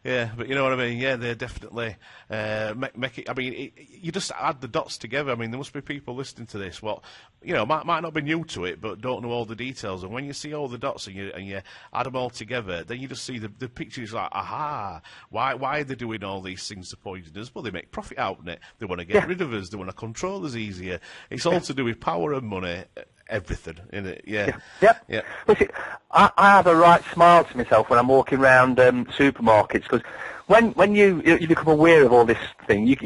But you know what I mean. Yeah, they're definitely make it. I mean, you just add the dots together. I mean, there must be people listening to this. Well, you know, might not be new to it, but don't know all the details. And when you see all the dots and you add them all together, then you just see the picture is like, aha, why are they doing all these things to poisoners? Well, they make profit out of it. They want to get rid of us. They want to control us easier. It's all to do with power and money. Everything in it, yeah. Listen, I have a right smile to myself when I'm walking around supermarkets, because when you become aware of all this thing, you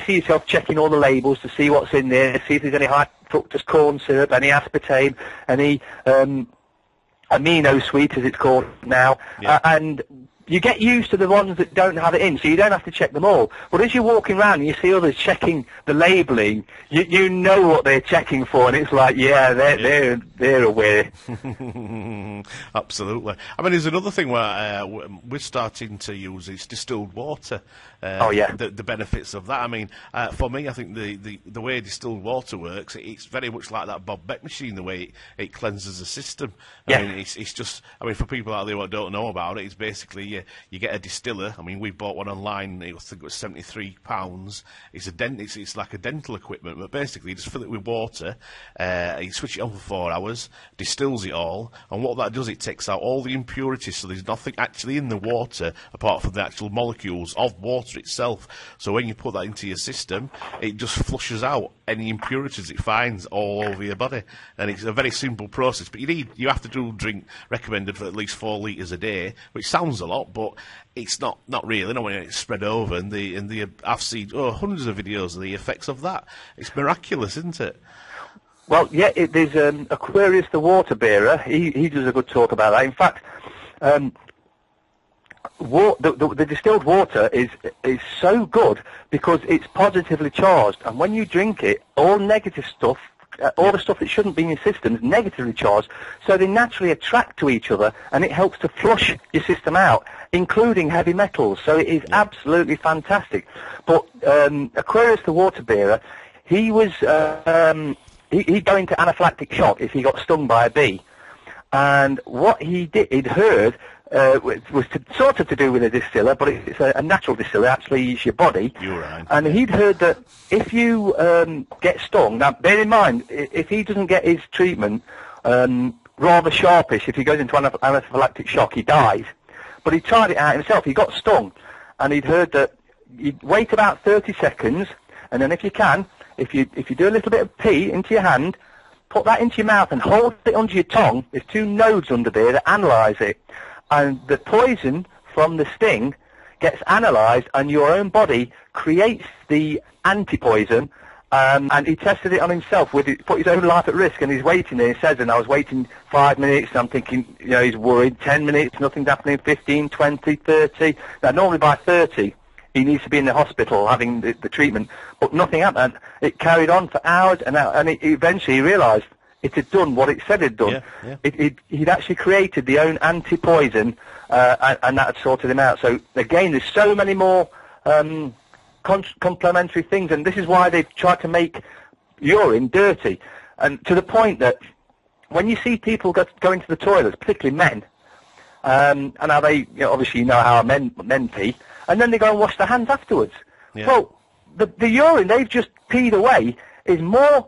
see yourself checking all the labels to see what's in there, see if there's any high fructose corn syrup, any aspartame, any amino sweet as it's called now, and you get used to the ones that don't have it in, so you don't have to check them all. But as you're walking around and you see others checking the labelling, you know what they're checking for, and it's like, they're aware. Absolutely. I mean, there's another thing where we're starting to use is distilled water. The benefits of that. I mean, for me, I think the way distilled water works, it's very much like that Bob Beck machine, the way it cleanses the system. I mean, it's just, I mean, for people out there who don't know about it, it's basically you get a distiller. I mean, we bought one online. I think it was £73. It's like a dental equipment, but basically you just fill it with water. You switch it on for 4 hours, distills it all, and what that does, it takes out all the impurities. So there's nothing actually in the water apart from the actual molecules of water itself. So when you put that into your system, it just flushes out any impurities it finds all over your body. And it's a very simple process, but you have to drink recommended for at least 4 litres a day, which sounds a lot, but it's not really. You know, when it's spread over, and I've seen hundreds of videos of the effects of that. It's miraculous, isn't it? Well, yeah, there's Aquarius the water bearer. He does a good talk about that. In fact, the distilled water is so good because it's positively charged, and when you drink it, all negative stuff, all the stuff that shouldn't be in your system is negatively charged, so they naturally attract to each other, and it helps to flush your system out, including heavy metals. So it is absolutely fantastic. But Aquarius the water bearer, he was he'd go into anaphylactic shock if he got stung by a bee, and what he did, he'd heard. Was sort of to do with a distiller, but it's a natural distiller. Actually, it's your body. You're right. And he'd heard that if you get stung, now bear in mind, if he doesn't get his treatment rather sharpish, if he goes into anaphylactic shock, he dies. But he tried it out himself. He got stung, and he'd heard that you'd wait about 30 seconds, and then if you can, if you do a little bit of pee into your hand, put that into your mouth and hold it under your tongue. There's 2 nodes under there that analyse it. And the poison from the sting gets analysed, and your own body creates the anti-poison. And he tested it on himself, put his own life at risk, and he's waiting there. He says, and I was waiting 5 minutes, and I'm thinking, he's worried. 10 minutes, nothing's happening. 15, 20, 30. Now, normally by 30, he needs to be in the hospital having the treatment, but nothing happened. It carried on for hours and hours, and eventually he realised it had done what it said it had done. Yeah. He'd actually created the own anti-poison, and that had sorted him out. So, again, there's so many more complementary things, and this is why they've tried to make urine dirty, and to the point that when you see people go into the toilets, particularly men, and how they, obviously you know how men pee, and then they go and wash their hands afterwards. Yeah. Well, the urine they've just peed away is more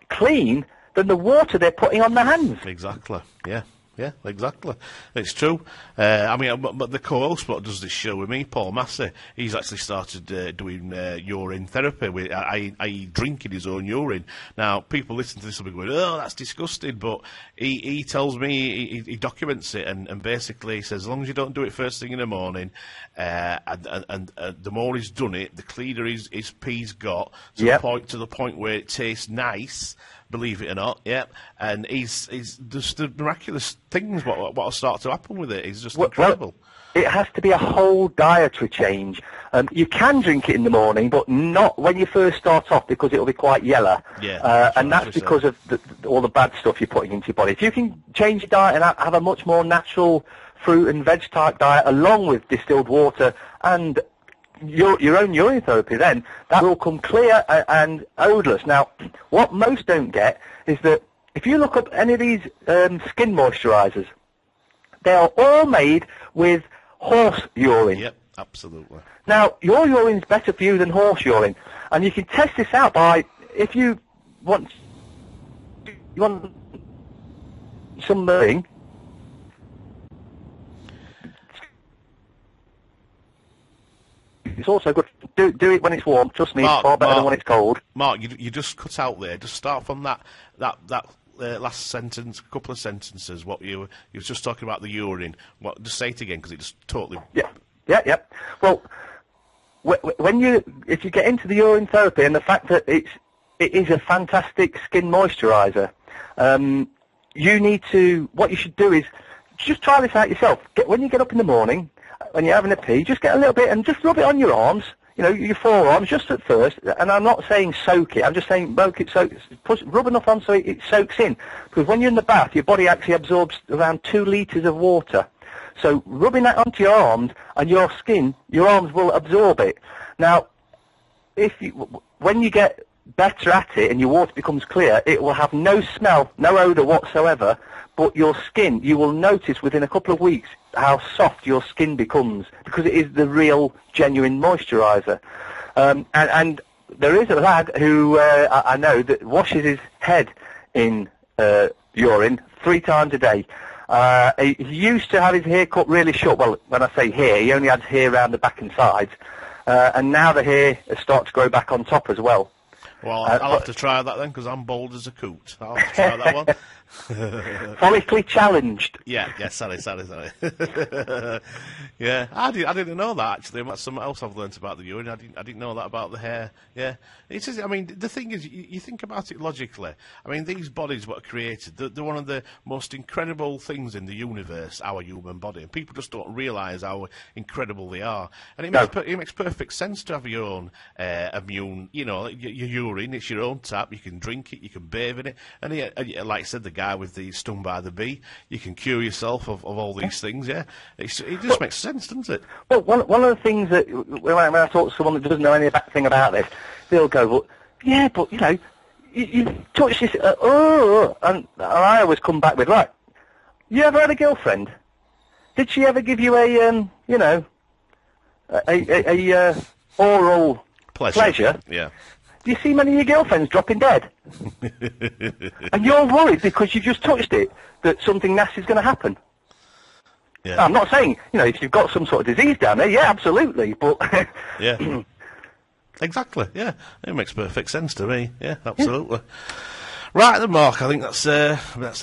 clean than the water they're putting on their hands. Exactly. Yeah, exactly. It's true. But the co-host what does this show with me, Paul Massey, he's actually started doing urine therapy, i.e. drinking his own urine. Now, people listen to this will be going, oh, that's disgusting, but he tells me, he documents it, and basically he says, as long as you don't do it first thing in the morning, and the more he's done it, the cleaner his pee's got, to the point where it tastes nice, believe it or not, and he's just the miraculous things what will start to happen with it is just incredible. Well, it has to be a whole dietary change. You can drink it in the morning, but not when you first start off, because it'll be quite yellow. And that's because of all the bad stuff you're putting into your body. If you can change your diet and have a much more natural fruit and veg type diet along with distilled water and your own urine therapy, then that will come clear and odourless. Now, what most don't get is that if you look up any of these skin moisturisers, they are all made with horse urine. Yep, absolutely. Now, your urine's better for you than horse urine, and you can test this out by, if you want something. It's also good. Do it when it's warm. Trust me, it's far better than when it's cold. Mark, you just cut out there. Just start from that last sentence, couple of sentences. What you were just talking about the urine. Just say it again, because it just totally. Yeah. Well, if you get into the urine therapy and the fact that it is a fantastic skin moisturiser, what you should do is just try this out yourself. When you get up in the morning, when you're having a pee, just get a little bit and just rub it on your arms, your forearms, just at first. And I'm not saying soak it, I'm just saying rub enough on so it soaks in. Because when you're in the bath, your body actually absorbs around 2 litres of water. So rubbing that onto your arms and your skin, your arms will absorb it. Now, when you get better at it and your water becomes clear, it will have no smell, no odour whatsoever, but your skin, you will notice within a couple of weeks how soft your skin becomes, because it is the real, genuine moisturiser. And there is a lad who I know that washes his head in urine 3 times a day. He used to have his hair cut really short. Well, when I say hair, he only had hair around the back and sides. And now the hair has started to grow back on top as well. Well, I'll have to try that then, because I'm bald as a coot. I'll have to try that one. Follically challenged. Yeah, sorry. Yeah, I didn't know that, actually. That's something else I've learnt about the urine. I didn't know that about the hair. Yeah. It's just, I mean, the thing is, you think about it logically. I mean, these bodies what are created, they're one of the most incredible things in the universe, our human body. And people just don't realise how incredible they are. And it makes perfect sense to have your own immune, your urine. It's your own tap. You can drink it, you can bathe in it. And like I said, the guy with the stung by the bee, you can cure yourself of all these things, yeah. It just makes sense, doesn't it? Well, one of the things that, when I talk to someone that doesn't know anything about this, they'll go, well, yeah, but, you touch this, and I always come back with, right, you ever had a girlfriend? Did she ever give you a oral pleasure? Yeah. Do you see many of your girlfriends dropping dead? And you're worried because you just touched it that something nasty is going to happen. Yeah. Now, I'm not saying, if you've got some sort of disease down there, yeah, absolutely, but... Yeah. Exactly, yeah. It makes perfect sense to me. Yeah, absolutely. Right then, Mark, I think that's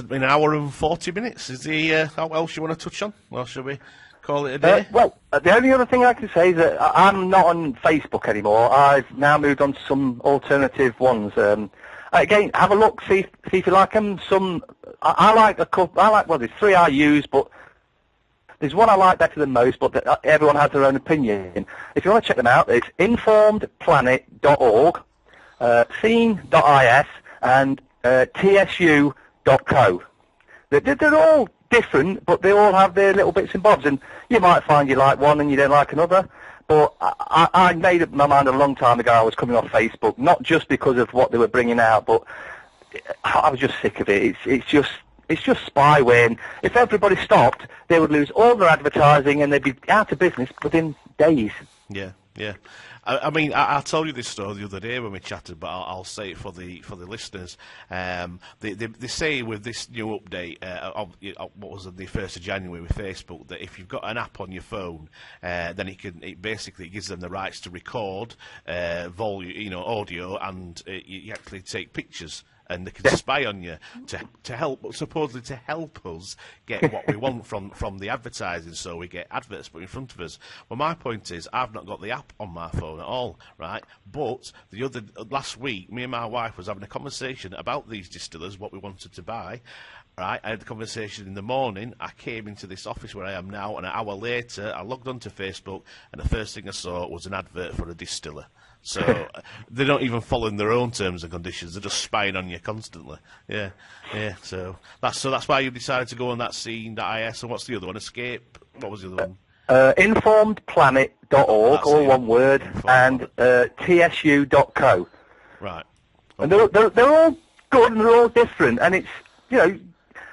been an hour and 40 minutes. Is how else you want to touch on? Or shall we call it a day? The only other thing I can say is that I'm not on Facebook anymore. I've now moved on to some alternative ones. Again, have a look, see if you like them. I like a couple. There's three I use, but there's one I like better than most. But everyone has their own opinion. If you want to check them out, it's informedplanet.org, scene.is, and tsu.co. They're all different, but they all have their little bits and bobs, and you might find you like one and you don't like another. But I made up my mind a long time ago I was coming off Facebook, not just because of what they were bringing out, but I was just sick of it. It's just spyware, and if everybody stopped, they would lose all their advertising and they'd be out of business within days. Yeah. I mean, I told you this story the other day when we chatted, but I'll say it for the listeners. They say with this new update of what was on the 1st of January with Facebook, that if you've got an app on your phone, then it basically gives them the rights to record audio, and you actually take pictures. And they can spy on you supposedly to help us get what we want from the advertising, so we get adverts put in front of us. Well, my point is, I've not got the app on my phone at all, right? But last week, me and my wife was having a conversation about these distillers, what we wanted to buy. Right, I had the conversation in the morning. I came into this office where I am now, and an hour later, I logged onto Facebook, and the first thing I saw was an advert for a distiller. So they're not even following their own terms and conditions; they're just spying on you constantly. Yeah. So that's why you decided to go on that scene.is. And what's the other one? Escape. What was the other one? Informedplanet.org, all one word, and tsu.co. Right. And they're all good and they're all different, and it's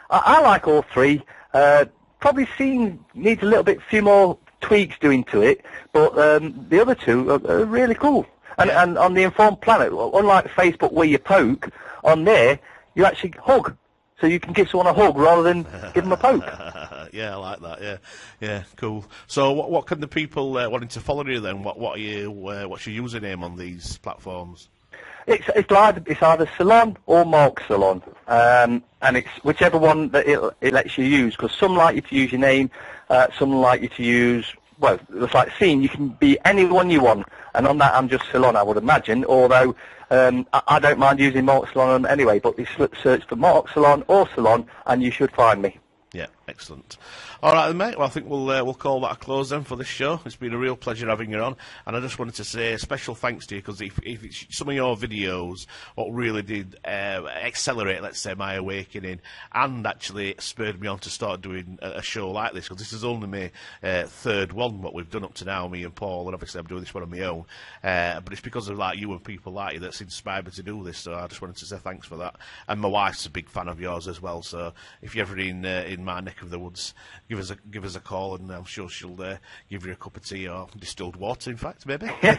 I like all three. Probably Scene needs a little bit, few more tweaks doing to it, but the other two are really cool. And on the Informed Planet, unlike Facebook where you poke, on there you actually hug. So you can give someone a hug rather than give them a poke. Yeah, I like that. Yeah, cool. So what can the people wanting to follow you then? What's your username on these platforms? It's either Ceylon or Mark Ceylon, and it's whichever one that it lets you use, because some like you to use your name, some like you to use, well, it's like Scene, you can be anyone you want, and on that I'm just Ceylon, I would imagine, although I don't mind using Mark Ceylon anyway, but you search for Mark Ceylon or Ceylon and you should find me. Yeah, excellent. All right, then, mate. Well, I think we'll call that a close then for this show. It's been a real pleasure having you on, and I just wanted to say a special thanks to you, because if some of your videos, what really did accelerate, let's say, my awakening, and actually spurred me on to start doing a show like this, because this is only my third one, what we've done up to now, me and Paul, and obviously I'm doing this one on my own, but it's because of you and people like you that's inspired me to do this, so I just wanted to say thanks for that. And my wife's a big fan of yours as well, so if you're ever in my neck of the woods, give us a call, and I'm sure she'll give you a cup of tea or distilled water, in fact, maybe. And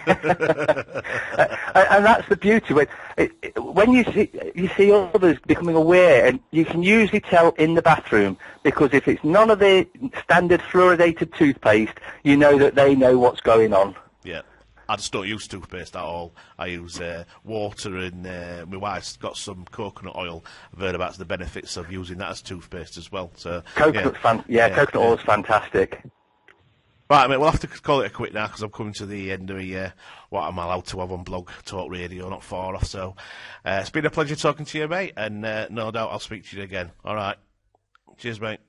that's the beauty when you see others becoming aware, and you can usually tell in the bathroom, because if it's none of the standard fluoridated toothpaste, you know that they know what's going on. Yeah. I just don't use toothpaste at all. I use water, and my wife's got some coconut oil. I've heard about the benefits of using that as toothpaste as well. So coconut oil is fantastic. Right, mate, we'll have to call it a quit now because I'm coming to the end of what I'm allowed to have on Blog Talk Radio, not far off. So it's been a pleasure talking to you, mate, and no doubt I'll speak to you again. All right. Cheers, mate.